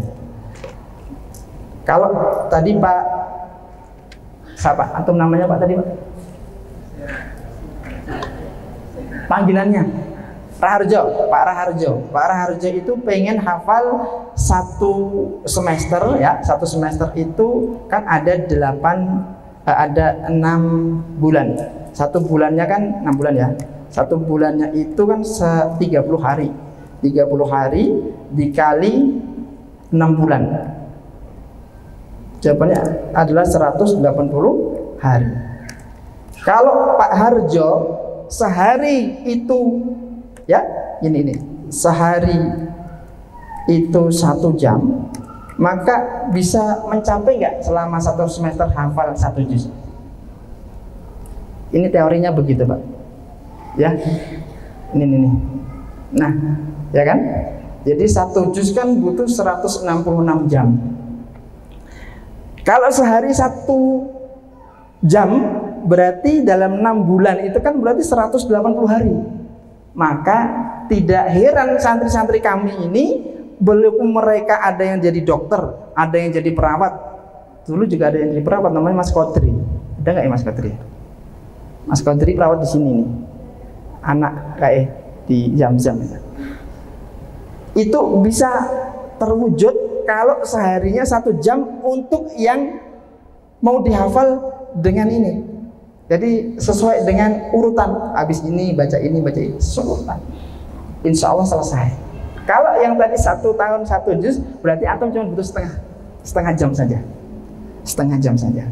Kalau tadi Pak, siapa? Antum namanya Pak tadi, Pak? Panggilannya Raharjo, Pak Raharjo. Pak Raharjo itu pengen hafal 1 semester ya. 1 semester itu kan ada 6 bulan. 1 bulannya kan 6 bulan ya. 1 bulannya itu kan 30 hari. 30 hari dikali 6 bulan. Jawabannya adalah 180 hari. Kalau Pak Harjo sehari itu ya, ini sehari itu 1 jam, maka bisa mencapai nggak selama 1 semester hafal 1 juz? Ini teorinya begitu, Pak. Ya, ini. Nah, ya kan? Jadi 1 juz kan butuh 166 jam. Kalau sehari 1 jam, berarti dalam 6 bulan itu kan berarti 180 hari. Maka tidak heran santri-santri kami ini, belum mereka ada yang jadi dokter, ada yang jadi perawat. Dulu juga ada yang jadi perawat, namanya Mas Kodri. Ada nggak ya Mas Kodri? Mas Kodri perawat di sini nih, anak kayak di Zam-Zam itu bisa terwujud kalau seharinya 1 jam untuk yang mau dihafal dengan ini. Jadi sesuai dengan urutan, habis ini baca ini urutan. Insya Allah selesai. Kalau yang tadi 1 tahun 1 juz, berarti antum cuma butuh setengah jam saja. Setengah jam saja.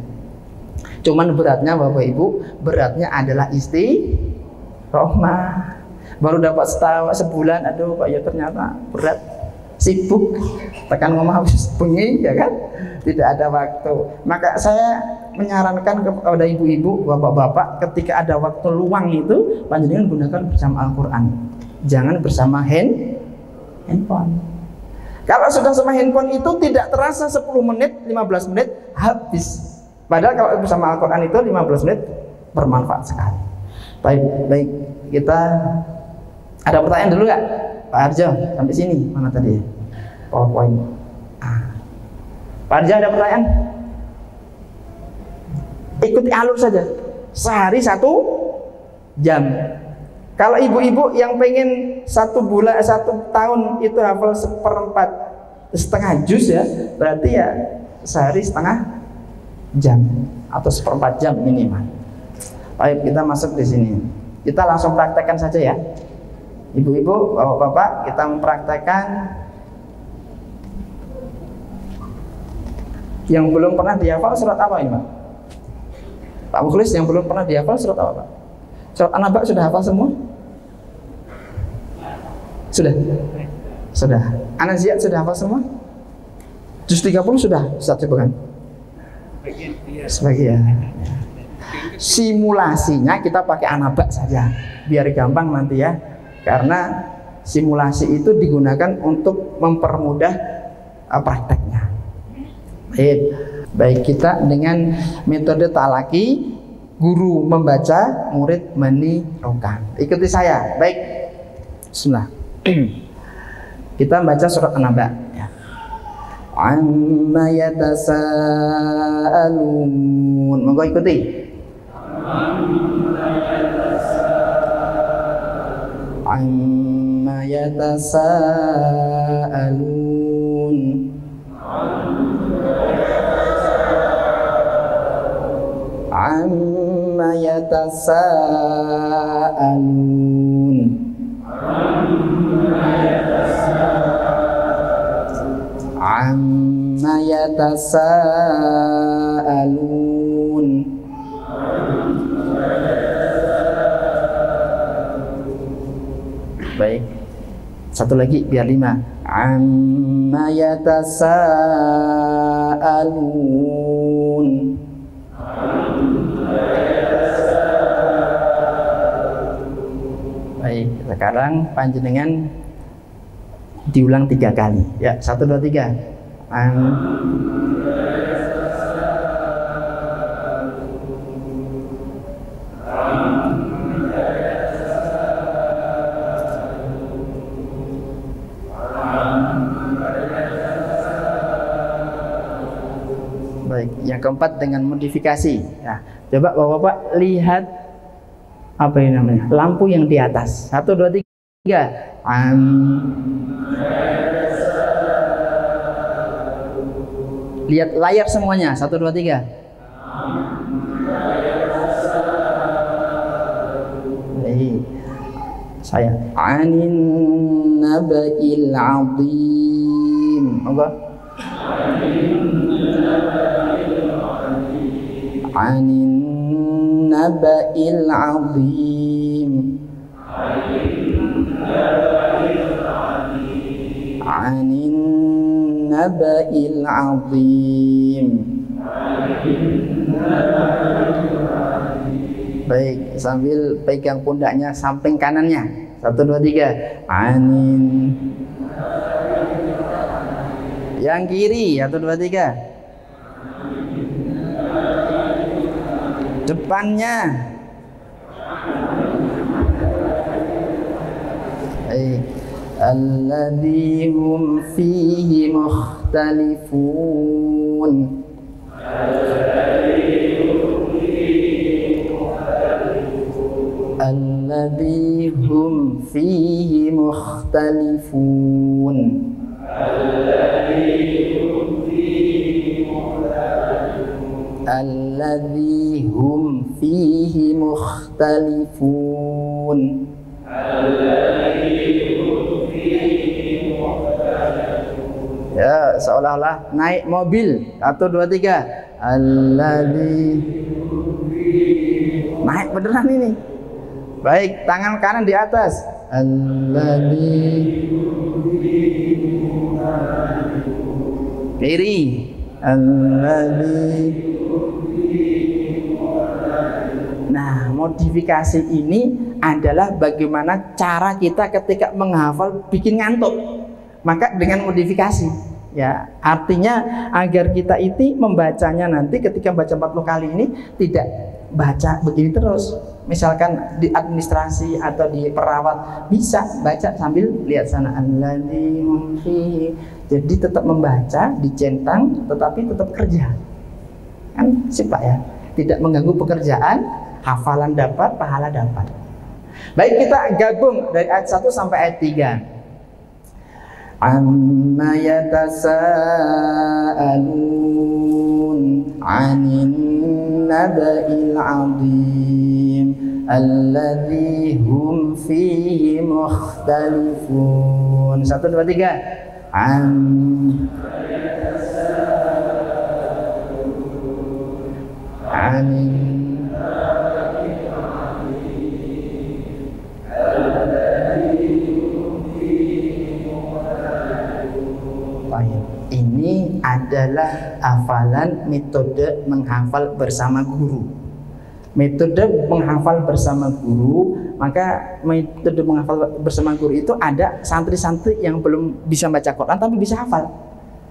Cuman beratnya Bapak Ibu, beratnya adalah istiqomah. Baru dapat sebulan, aduh Pak ya ternyata berat, sibuk, tekan ngomong habis bengi ya kan, tidak ada waktu. Maka saya menyarankan kepada ibu-ibu, bapak-bapak, ketika ada waktu luang itu panjenengan gunakan bersama Al-Quran, jangan bersama handphone. Kalau sudah sama handphone itu tidak terasa 10 menit, 15 menit habis. Padahal kalau bersama Al-Quran itu 15 menit bermanfaat sekali. Baik, kita ada pertanyaan dulu nggak, Pak Harjo? Sampai sini mana tadi? PowerPoint. Pak Harjo ada pertanyaan? ikuti alur saja, sehari 1 jam. Kalau ibu-ibu yang pengen 1 bulan 1 tahun itu hafal 1/4 juz ya, berarti ya sehari setengah jam atau 1/4 jam minimal. Baik, kita masuk di sini. Kita langsung praktekkan saja ya. Ibu-ibu, bapak-bapak, kita mempraktekkan yang belum pernah dihafal surat apa ini, Pak? Pak Mukhlis, yang belum pernah dihafal surat apa, Pak? Surat An-Naba sudah hafal semua? Sudah? Sudah. An-Nazi'at sudah hafal semua? Juz 30 sudah? Ustaz, coba kan? Sebagian. Simulasinya kita pakai An-Naba saja, biar gampang nanti ya. Karena simulasi itu digunakan untuk mempermudah prakteknya. Baik, kita dengan metode talaki, guru membaca, murid menirukan. Ikuti saya. Baik. Bismillah. Kita baca surat An-Naba ya. Amma yatasaalun. Monggo ikuti. Amma yatasaalun. Amma yatasaalun. Amma yatasaalun. Baik, satu lagi biar 5. Amma yatasaalun. Baik, sekarang panjenengan diulang 3 kali ya. 1, 2, 3. Baik, yang keempat dengan modifikasi ya. Coba bapak-bapak lihat apa ini namanya, lampu yang di atas. 1, 2, 3. Lihat layar semuanya. 1, 2, 3. Saya anin naba'il azim. Monggo. Anin naba'il azim. Anin naba'il azim. Baik, sambil pegang pundaknya samping kanannya. 1, 2, 3. Anin. Yang kiri. 1, 2, 3. Depannya. Baik. Alladzi hum fihi mukhtalifun. Alladzi hum fihi mukhtalifun. Alladzi hum fihi mukhtalifun. Ya, seolah-olah naik mobil. 1, 2, 3. Alladzi. Naik beneran ini. Baik, tangan kanan di atas. Alladzi. Kiri. Alladzi. Nah, modifikasi ini adalah bagaimana cara kita ketika menghafal bikin ngantuk. Maka dengan modifikasi ya, artinya agar kita itu membacanya nanti ketika baca 40 kali ini tidak baca begini terus. Misalkan di administrasi atau di perawat bisa baca sambil lihat sana. Jadi tetap membaca, dicentang tetapi tetap kerja. Kan sip Pak ya. tidak mengganggu pekerjaan, hafalan dapat, pahala dapat. Baik, kita gabung dari ayat 1 sampai ayat 3. Amma yatasaalun 'anin naba'il 'adzim alladzi hum fihi mukhtalifun. 1 2 3. Ini adalah hafalan metode menghafal bersama guru. Metode menghafal bersama guru, maka metode menghafal bersama guru itu ada santri-santri yang belum bisa baca Quran tapi bisa hafal.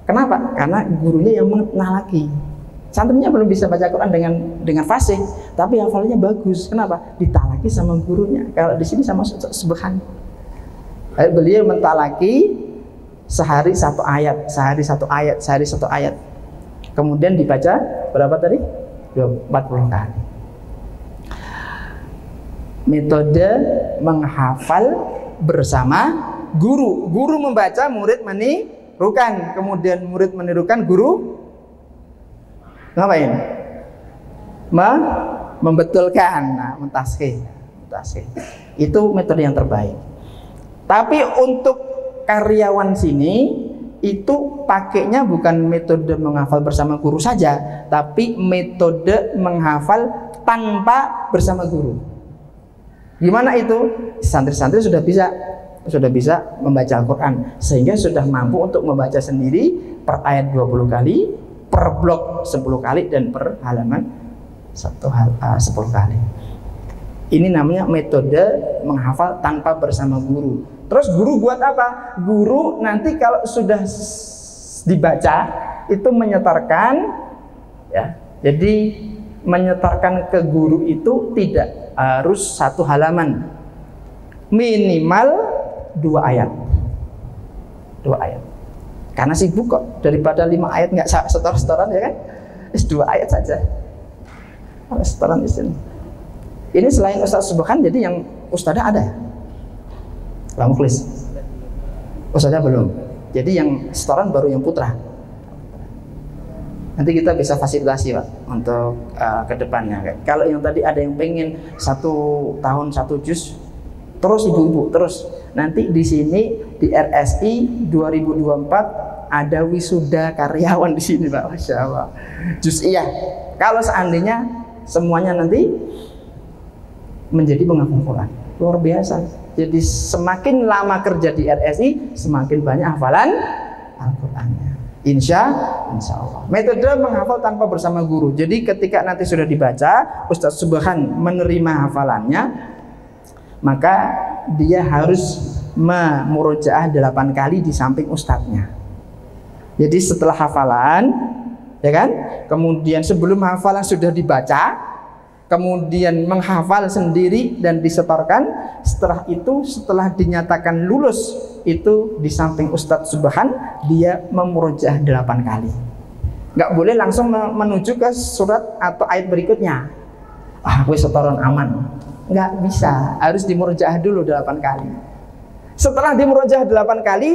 Kenapa? Karena gurunya yang menalaki. Santrinya belum bisa baca Quran dengan fasih, tapi hafalnya bagus. Kenapa? Ditalaki sama gurunya. Kalau di sini sama Subhan. Beliau mentalaki sehari 1 ayat, sehari 1 ayat, sehari 1 ayat. Kemudian dibaca berapa tadi? 40 kali. Metode menghafal bersama guru. Guru membaca, murid menirukan. Kemudian murid menirukan, guru ngapain? Membetulkan, mentashih. Itu metode yang terbaik. Tapi untuk karyawan sini itu pakainya bukan metode menghafal bersama guru saja, tapi metode menghafal tanpa bersama guru. Gimana itu? Santri-santri sudah bisa membaca Al-Quran, sehingga sudah mampu untuk membaca sendiri per ayat 20 kali, per blok 10 kali, dan per halaman 10 kali. Ini namanya metode menghafal tanpa bersama guru. Terus guru buat apa? Guru nanti kalau sudah dibaca itu menyetorkan, ya. Jadi menyetorkan ke guru itu tidak harus 1 halaman, minimal 2 ayat. 2 ayat. Karena sibuk kok, daripada 5 ayat nggak setor-setoran, ya kan? 2 ayat saja. Setoran di sini. Ini selain Ustaz Subhan, jadi yang Ustaznya ada ya? Pak Mukhlis? Ustaznya belum. Jadi yang setoran baru yang putra. Nanti kita bisa fasilitasi Pak untuk ke depannya. Kalau yang tadi ada yang pengen 1 tahun 1 juz, terus ibu-ibu terus. Nanti di sini di RSI 2024 ada wisuda karyawan di sini Pak. Masya Allah. Juz'iyah. Kalau seandainya semuanya nanti menjadi penghafal Quran, luar biasa. Jadi semakin lama kerja di RSI, semakin banyak hafalan Al-Qurannya. Insya Allah. Metode menghafal tanpa bersama guru. Jadi ketika nanti sudah dibaca, Ustaz Subhan menerima hafalannya, maka dia harus memurojaah 8 kali di samping ustadznya. Jadi setelah hafalan, ya kan? Kemudian sebelum hafalan sudah dibaca, kemudian menghafal sendiri dan disetorkan. Setelah itu, setelah dinyatakan lulus, itu di samping Ustadz Subhan dia memurojaah 8 kali. Nggak boleh langsung menuju ke surat atau ayat berikutnya. Gue setoran aman. Nggak bisa, harus dimurojaah dulu 8 kali. Setelah dimurojaah 8 kali,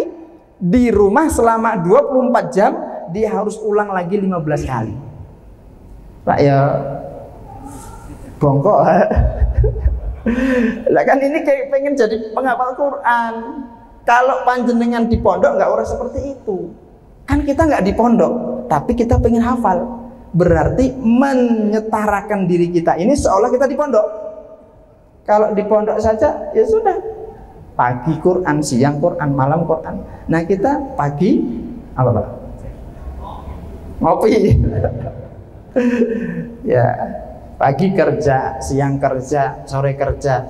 di rumah selama 24 jam dia harus ulang lagi 15 kali. Pak ya bongkok. Lah kan ini kayak pengen jadi penghafal Quran. Kalau panjenengan di pondok nggak orang seperti itu. Kan kita nggak di pondok, tapi kita pengen hafal. Berarti menyetarakan diri kita ini seolah kita di pondok. Kalau di pondok saja ya sudah. Pagi Quran, siang Quran, malam Quran. Nah kita pagi apa Pak? Ngopi. Ya. Pagi kerja, siang kerja, sore kerja.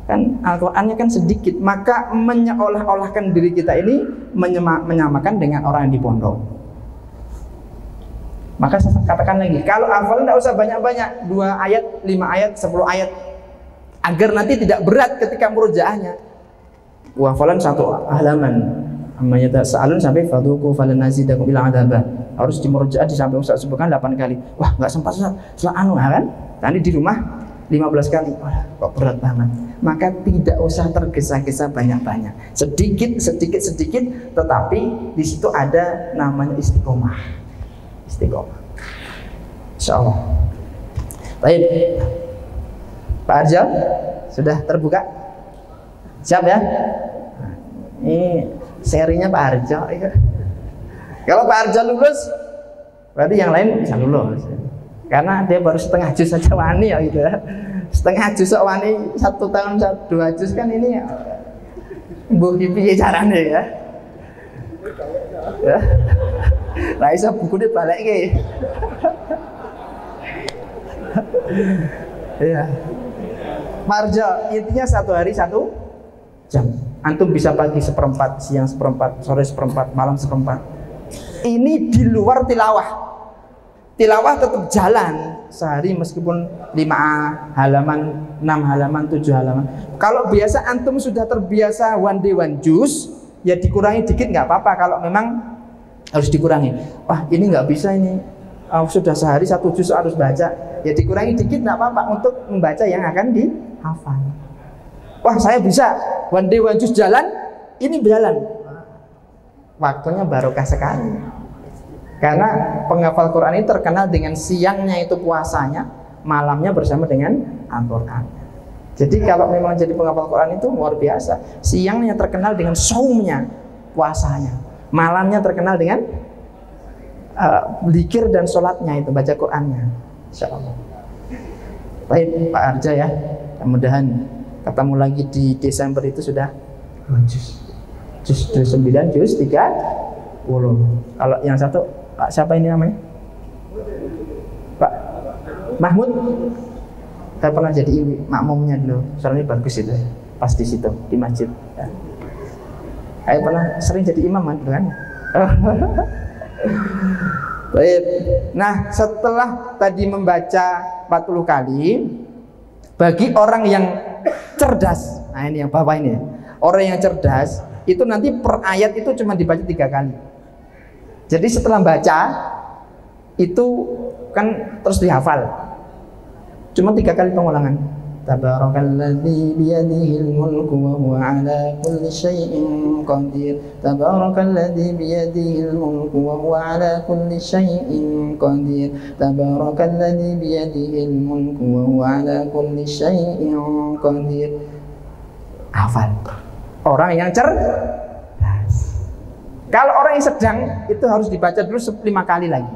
Kan Al-Qur'annya kan sedikit, maka menyeolah-olahkan diri kita ini menyamakan dengan orang yang di pondok. Maka saya katakan lagi, kalau hafal tidak usah banyak-banyak, 2 ayat, 5 ayat, 10 ayat, agar nanti tidak berat ketika murojaahnya. Hafalan 1 halaman, Amanya sa'alun sampai fadhuku falan nazidakum illa adzaba. Harus di murojaah sampai Ustaz sebutkan 8 kali. Wah, enggak sempat Ustaz kan? Tadi di rumah 15 kali. Wah, kok berat banget. Maka tidak usah tergesa-gesa banyak-banyak. Sedikit, tetapi di situ ada namanya istiqomah. Istiqomah. Insyaallah. Baik. Pak Arjo, sudah terbuka? Siap ya? Ini serinya Pak Arjo. Kalau Pak Arjo lulus, berarti yang lain bisa lulus. Karena dia baru setengah juz saja wani ya gitu ya. Setengah juz wani 1 tahun 2 juz kan ini mbuh piye carane ya. Ya. Lah iso bukune balekke. Iya. Pak Arjo, intinya 1 hari 1 jam. Antum bisa pagi 1/4, siang 1/4, sore 1/4, malam 1/4. Ini di luar tilawah. Tilawah tetap jalan sehari meskipun 5 halaman, 6 halaman, 7 halaman. Kalau biasa antum sudah terbiasa one day one juz, ya dikurangi dikit nggak apa-apa. Kalau memang harus dikurangi. Wah ini nggak bisa ini. Sudah sehari 1 juz harus baca. Ya dikurangi dikit nggak apa-apa untuk membaca yang akan dihafal. Wah saya bisa one day one juz jalan, ini berjalan. Waktunya barokah sekali. Karena penghafal Quran ini terkenal dengan siangnya itu puasanya, malamnya bersama dengan Al-Quran. Jadi kalau memang jadi penghafal Quran itu luar biasa. Siangnya terkenal dengan saumnya, puasanya. Malamnya terkenal dengan zikir dan sholatnya itu, baca Qurannya. Insyaallah. Baik Pak Arjo ya. Mudah-mudahan ketemu lagi di Desember itu sudah juz 9, juz 30. Kalau yang satu Pak siapa ini namanya? Pak Mahmud. Saya pernah jadi makmumnya dulu. Soalnya bagus itu. Pas di situ di masjid. Ya. Saya pernah sering jadi imam kan? Baik. Nah, setelah tadi membaca 40 kali, bagi orang yang cerdas, nah ini yang bawah ini ya. Orang yang cerdas itu nanti per ayat itu cuma dibaca 3 kali. Jadi setelah baca itu kan terus dihafal. Cuma 3 kali pengulangan. Tabarakalladzi biyadihil mulku wa huwa ala kulli syai'in qadir. Tabarakalladzi biyadihil mulku wa huwa ala kulli syai'in qadir. Tabarakalladzi biyadihil mulku wa huwa ala kulli syai'in qadir. Hafal. Orang yang cerdas. Kalau orang yang sedang itu harus dibaca dulu 5 kali lagi.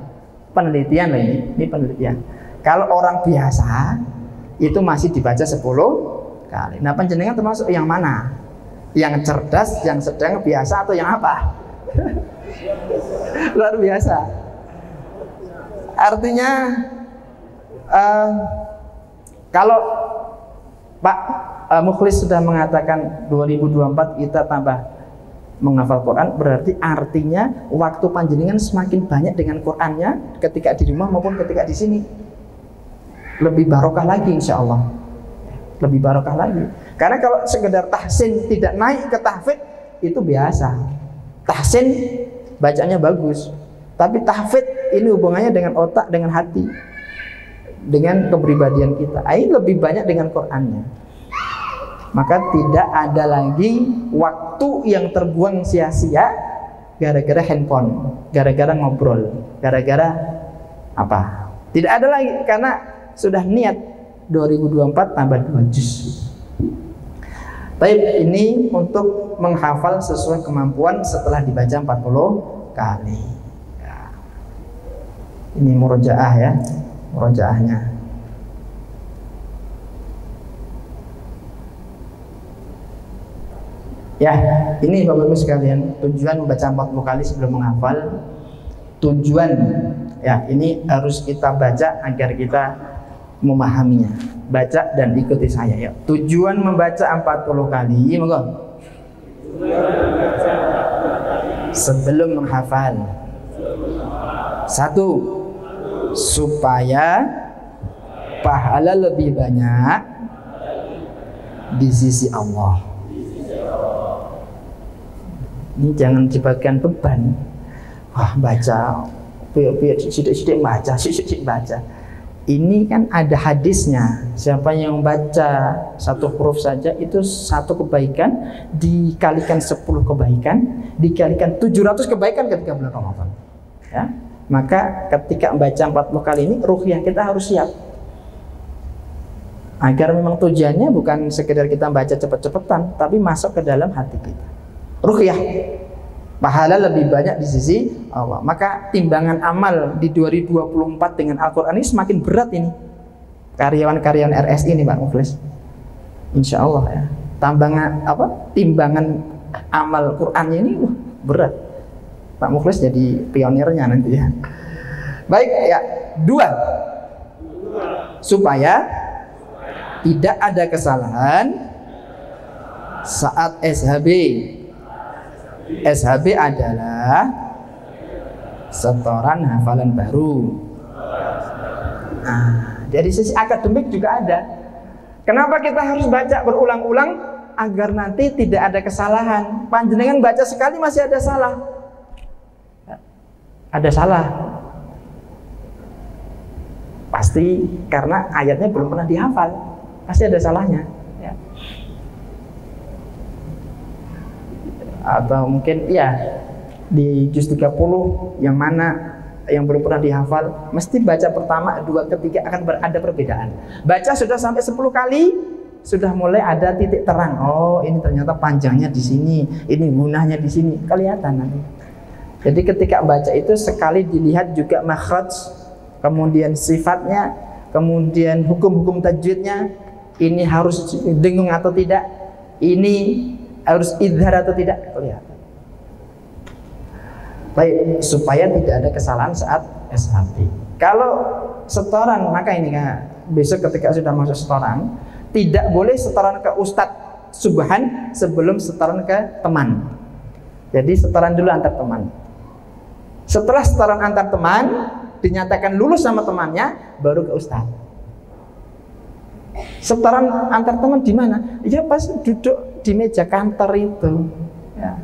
Penelitian loh ini penelitian. Kalau orang biasa itu masih dibaca 10 kali. Nah panjenengan termasuk yang mana? Yang cerdas, yang sedang, biasa, atau yang apa? Luar biasa. Artinya kalau Pak Mukhlis sudah mengatakan 2024 kita tambah menghafal Quran, berarti artinya waktu panjenengan semakin banyak dengan Qurannya ketika di rumah maupun ketika di sini. Lebih barokah lagi insya Allah. Lebih barokah lagi. Karena kalau sekedar tahsin tidak naik ke tahfidz itu biasa. Tahsin bacanya bagus, tapi tahfidz ini hubungannya dengan otak, dengan hati, dengan kepribadian kita. Ini lebih banyak dengan Qurannya. Maka tidak ada lagi waktu yang terbuang sia-sia gara-gara handphone, gara-gara ngobrol, gara-gara apa? Tidak ada lagi karena sudah niat 2024 tambah 2 juz. Baik, ini untuk menghafal sesuai kemampuan setelah dibaca 40 kali. Ya. Ini murojaah ya, murojaahnya. Ya, ini Bapak-Ibu sekalian, tujuan membaca 40 kali sebelum menghafal. Tujuan ya, ini harus kita baca agar kita memahaminya. Baca dan ikuti saya ya. Tujuan membaca 40 kali, monggo. Sebelum menghafal. 1, supaya pahala lebih banyak di sisi Allah. Ini jangan dibagikan beban. Wah, baca, sidik-sidik baca, sidik-sidik baca. Ini kan ada hadisnya. Siapa yang baca satu huruf saja itu satu kebaikan dikalikan 10 kebaikan dikalikan 700 kebaikan ketika bulan Ramadan. Ya. Maka ketika membaca 40 kali ini ruhiyah kita harus siap. Agar memang tujuannya bukan sekedar kita baca cepet-cepetan, tapi masuk ke dalam hati kita. Ruqyah, pahala lebih banyak di sisi Allah. Maka timbangan amal di 2024 dengan Al-Quran ini semakin berat ini. Karyawan-karyawan RSI ini Pak Muflis, insya Allah ya. Timbangan amal Qurannya ini berat. Pak Muflis jadi pionirnya nanti ya. Baik ya, 2 supaya tidak ada kesalahan saat SHB. SHB adalah setoran hafalan baru. Nah, dari sisi akademik juga ada. Kenapa kita harus baca berulang-ulang? Agar nanti tidak ada kesalahan. Panjenengan baca sekali masih ada salah. Ada salah. Pasti karena ayatnya belum pernah dihafal. Pasti ada salahnya ya. Atau mungkin ya di juz 30 yang mana yang belum pernah dihafal, mesti baca pertama, 2, ketiga akan ada perbedaan. Baca sudah sampai 10 kali sudah mulai ada titik terang. Oh, ini ternyata panjangnya di sini, ini gunanya di sini, kelihatan nanti. Jadi ketika baca itu sekali dilihat juga makhraj, kemudian sifatnya, kemudian hukum-hukum tajwidnya. Ini harus dengung atau tidak, ini harus idhar atau tidak, kelihatan. Baik, supaya tidak ada kesalahan saat SHB. Kalau setoran, maka ini besok ketika sudah masuk setoran, tidak boleh setoran ke Ustadz Subhan sebelum setoran ke teman. Jadi setoran dulu antar teman. Setelah setoran antar teman dinyatakan lulus sama temannya, baru ke Ustadz. Setoran antar teman di mana? Ya pas duduk di meja kantor itu. Ya.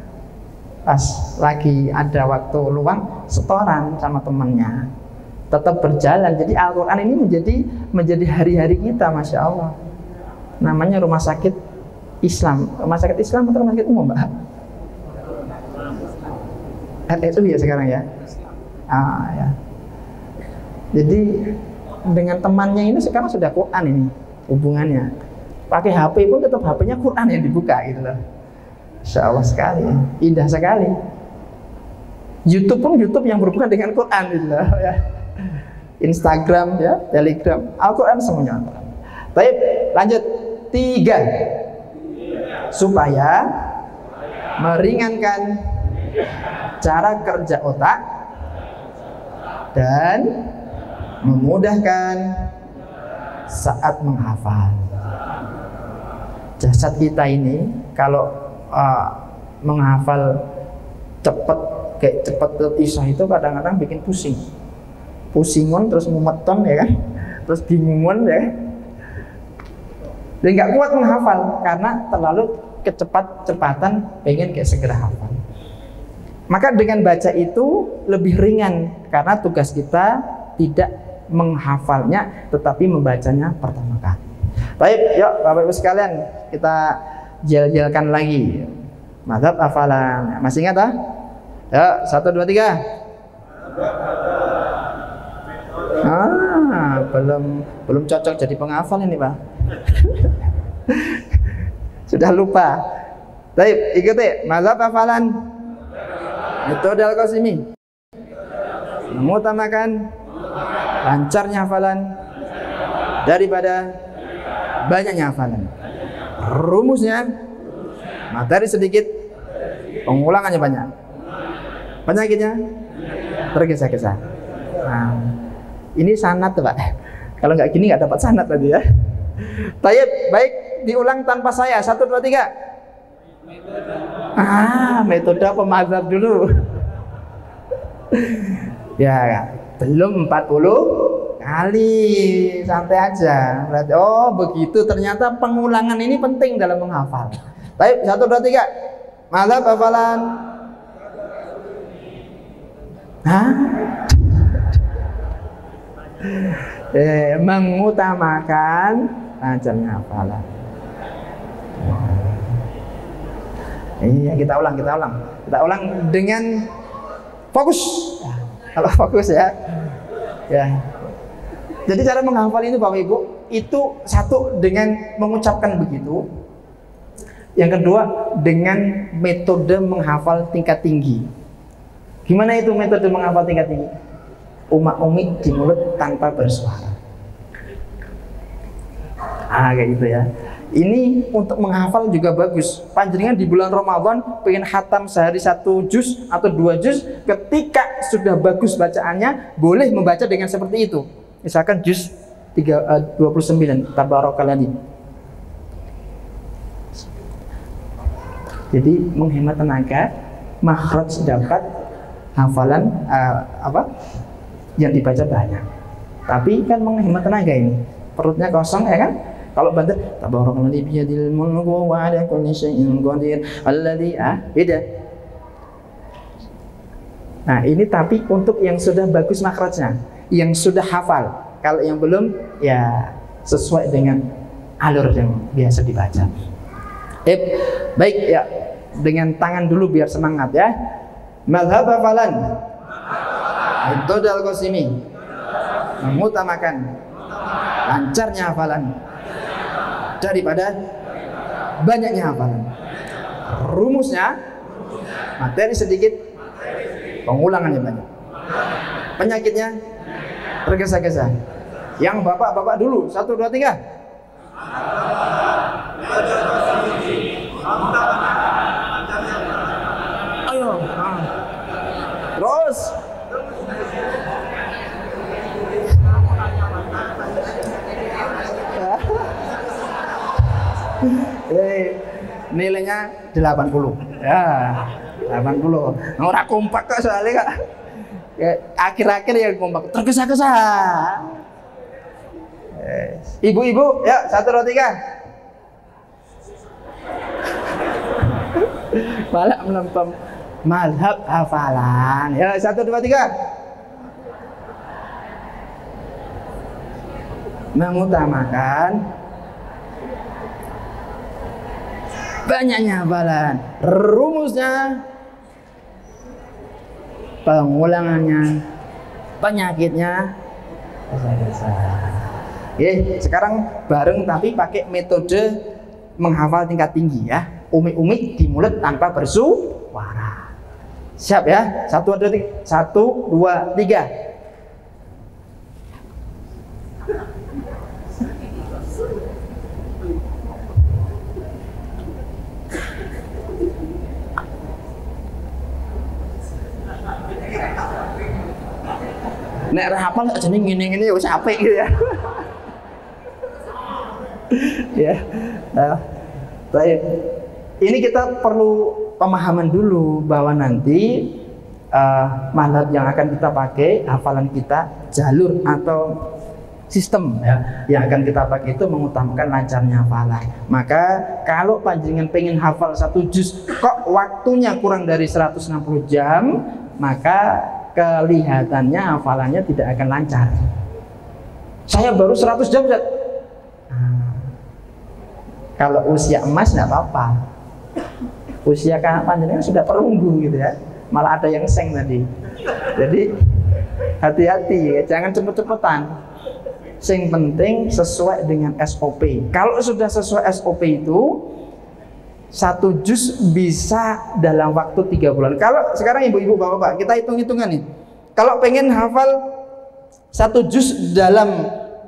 Pas lagi ada waktu luang, setoran sama temannya. Tetap berjalan. Jadi Al-Quran ini menjadi hari-hari kita, masya Allah. Namanya rumah sakit Islam. Rumah sakit Islam atau rumah sakit umum, Mbak? RSU ya sekarang ya. Ya. Jadi dengan temannya ini sekarang sudah Quran ini. Hubungannya pakai HP pun tetap HP-nya Quran yang dibuka gitu loh. Insya Allah sekali, indah sekali. YouTube pun YouTube yang berhubungan dengan Quran gitu loh ya. Instagram ya, Telegram, Al-Quran semuanya. Baik, lanjut 3 supaya meringankan cara kerja otak dan memudahkan saat menghafal. Jasad kita ini kalau menghafal kayak cepet isah itu kadang-kadang bikin pusingon terus mumeton ya kan, terus bingungan ya, dan nggak kuat menghafal karena terlalu kecepatan pengen kayak segera hafal. Maka dengan baca itu lebih ringan karena tugas kita tidak menghafalnya tetapi membacanya pertama kali. Baik, yuk Bapak Ibu sekalian, kita jel-jelkan lagi mazhab hafalan. Masih ingat ah? Yuk, 1, 2, 3. Belum cocok jadi penghafal ini, Pak. Sudah lupa. Baik, ikuti mazhab hafalan. Metode Al-Qasimi. Mengutamakan lancarnya hafalan daripada banyaknya hafalan. Rumusnya materi sedikit, pengulangannya banyak. Penyakitnya tergesa-gesa. Nah, ini sanad Pak. Kalau nggak gini nggak dapat sanad tadi ya. Baik, diulang tanpa saya. 1, 2, 3. Metode pemazhab dulu. Ya, belum 40 kali, santai aja. Berarti, oh begitu, ternyata pengulangan ini penting dalam menghafal. Baik, 1, 2, 3. Mazhab hafalan Hah? Mengutamakan lancarnya hafalan. Iya, kita ulang dengan fokus. Kalau fokus ya. Jadi cara menghafal itu Bapak Ibu, itu satu dengan mengucapkan begitu. Yang kedua dengan metode menghafal tingkat tinggi. Gimana itu metode menghafal tingkat tinggi? Umi di mulut tanpa bersuara. Kayak gitu ya. Ini untuk menghafal juga bagus. Panjenengan di bulan Ramadan pengen khatam sehari 1 juz atau 2 juz, ketika sudah bagus bacaannya, boleh membaca dengan seperti itu. Misalkan juz 29 Tabarakalladzi. Jadi menghemat tenaga, makhraj dapat, hafalan yang dibaca banyak. Tapi kan menghemat tenaga ini. Perutnya kosong ya kan? Kalau banter Tabarakalladzi biyadil mulku wa ala kulli syai'in qadir alladzi beda. Nah, ini tapi untuk yang sudah bagus makhrajnya, yang sudah hafal. Kalau yang belum ya sesuai dengan alur yang biasa dibaca. Baik ya, dengan tangan dulu biar semangat ya. Mazhab hafalan Ibtidal Qasimi mengutamakan lancarnya hafalan daripada banyaknya hafalan. Rumusnya materi sedikit, pengulangannya banyak. Penyakitnya tergesa-gesa. Yang bapak-bapak dulu 1, 2, 3. Ayo. Terus. Nilainya 80. Ya, 80. Ora kompak kok soalnya Kak. Ya, akhir-akhir ya kompak, tergesa-gesa. Ibu-ibu, ya 1, 2, 3. Malah melempem mazhab hafalan. Ya 1, 2, 3. Mengutamakan banyaknya hafalan. Rumusnya, pengulangannya, penyakitnya gesa-gesa. Sekarang bareng tapi pakai metode menghafal tingkat tinggi ya. Umi-umi di mulut tanpa bersuara. Siap ya? 1, 2, 3. 1, 2, 3. Nek ra hafal aja ngene-ngene ya wis apik gitu ya. Ya. Baik. Ini kita perlu pemahaman dulu bahwa nanti mazhab yang akan kita pakai, hafalan kita, jalur atau sistem ya, yang akan kita pakai itu mengutamakan lancarnya hafalan. Maka kalau panjenengan pengen hafal 1 juz kok waktunya kurang dari 160 jam, maka kelihatannya hafalannya tidak akan lancar. Saya baru 100 jam Ustaz. Kalau usia emas nggak apa-apa. Usia panjenengan sudah perunggu gitu ya. Malah ada yang seng tadi. Jadi hati-hati ya, jangan cepet-cepetan. Yang penting sesuai dengan SOP. Kalau sudah sesuai SOP itu 1 juz bisa dalam waktu 3 bulan. Kalau sekarang ibu-ibu bapak-bapak kita hitung-hitungan nih. Kalau pengen hafal 1 juz dalam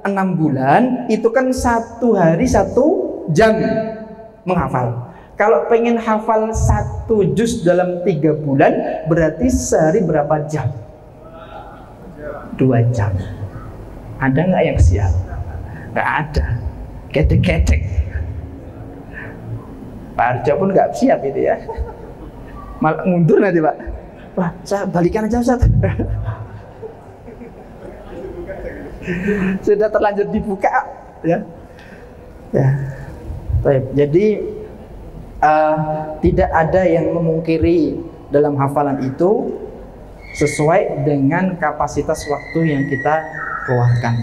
6 bulan, itu kan 1 hari 1 jam menghafal. Kalau pengen hafal 1 juz dalam 3 bulan, berarti sehari berapa jam? 2 jam. Ada nggak yang siap? Nggak ada. Ketek-ketek. Pak Arjo pun nggak siap itu ya. Malah mundur nanti Pak. Wah, saya balikan aja Ustaz. Sudah terlanjur dibuka ya. Ya. Baik. Jadi tidak ada yang memungkiri dalam hafalan itu sesuai dengan kapasitas waktu yang kita keluarkan.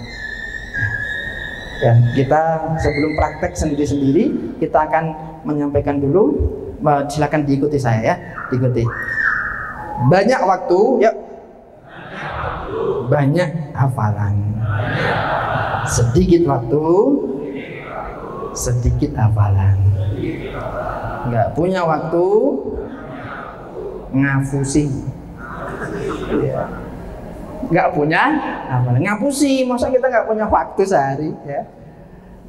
Ya, kita sebelum praktek sendiri-sendiri, kita akan menyampaikan dulu. Silakan diikuti saya ya, diikuti. Banyak waktu, yuk. Banyak hafalan. Sedikit waktu, sedikit hafalan. Nggak punya waktu, ngapusi. Nggak punya hafalan, ngapusi. Masa kita nggak punya waktu sehari ya?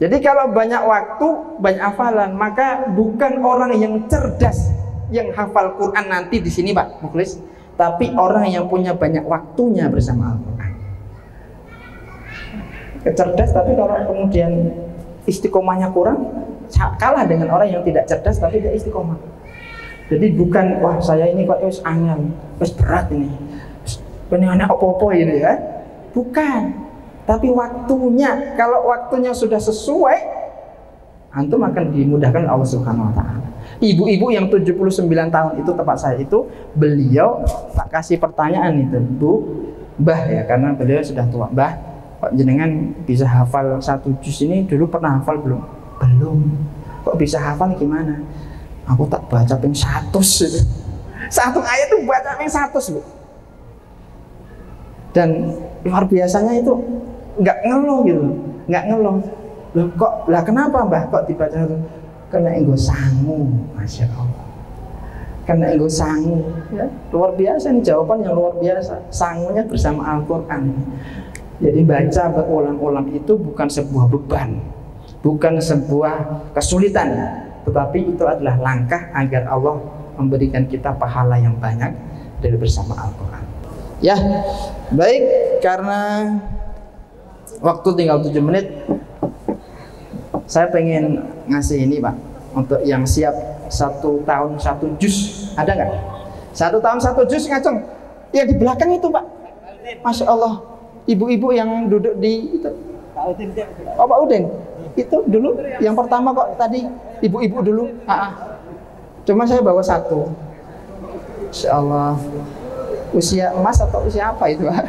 Jadi kalau banyak waktu, banyak hafalan, maka bukan orang yang cerdas yang hafal Quran nanti di sini, Pak Mukhlis, tapi orang yang punya banyak waktunya bersama Al-Quran. Kecerdas, tapi kalau kemudian istiqomahnya kurang, kalah dengan orang yang tidak cerdas tapi tidak istiqomah. Jadi bukan, wah saya ini kok angel, berat ini, anak apa-apa ini ya. Bukan. Tapi waktunya, kalau waktunya sudah sesuai, antum akan dimudahkan Allah Subhanahu wa taala. Ibu-ibu yang 79 tahun itu tempat saya itu, beliau tak kasih pertanyaan itu, Bu, Mbah ya, karena beliau sudah tua. Mbah, kok jenengan bisa hafal 1 juz ini, dulu pernah hafal belum? Belum. Kok bisa hafal gimana? Aku tak baca ping 100 gitu. Satu ayat itu baca ping 100, Bu. Dan luar biasanya itu nggak ngeluh gitu, nggak ngeluh. Loh kok, lah kenapa Mbah kok dibaca itu? Karena enggo sangu, Masya Allah. Karena enggo sangu, ya, luar biasa nih, jawaban yang luar biasa. Sangunya bersama Al-Quran. Jadi baca berulang-ulang itu bukan sebuah beban, bukan sebuah kesulitan, tetapi itu adalah langkah agar Allah memberikan kita pahala yang banyak dari bersama Al-Quran. Ya, baik, karena waktu tinggal 7 menit, saya pengen ngasih ini Pak, untuk yang siap 1 tahun 1 juz, ada nggak? 1 tahun 1 juz ngaceng? Ya di belakang itu Pak. Masya Allah, ibu-ibu yang duduk di itu. Oh Pak Udin, itu dulu yang pertama kok tadi ibu-ibu dulu. Cuma saya bawa 1. Masya Allah. Usia emas atau usia apa itu Pak?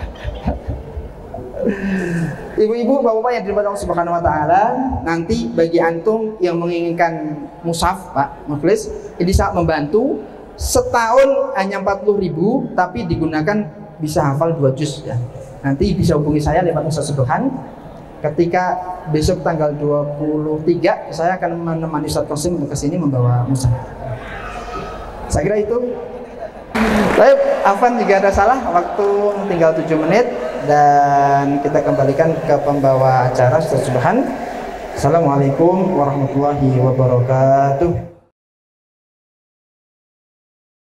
Ibu-ibu, bapak-bapak yang dirahmati Allah Subhanahu wa taala, nanti bagi antum yang menginginkan mushaf, Pak Mukhlis, ini sangat membantu. Setahun hanya 40.000, tapi digunakan bisa hafal 2 juz ya. Nanti bisa hubungi saya lewat Ustaz Subhan. Ketika besok tanggal 23, saya akan menemani Ustaz Qasim ke sini membawa mushaf. Saya kira itu. Baik, Afan jika ada salah, waktu tinggal 7 menit dan kita kembalikan ke pembawa acara Ustaz Subhan. Assalamualaikum warahmatullahi wabarakatuh.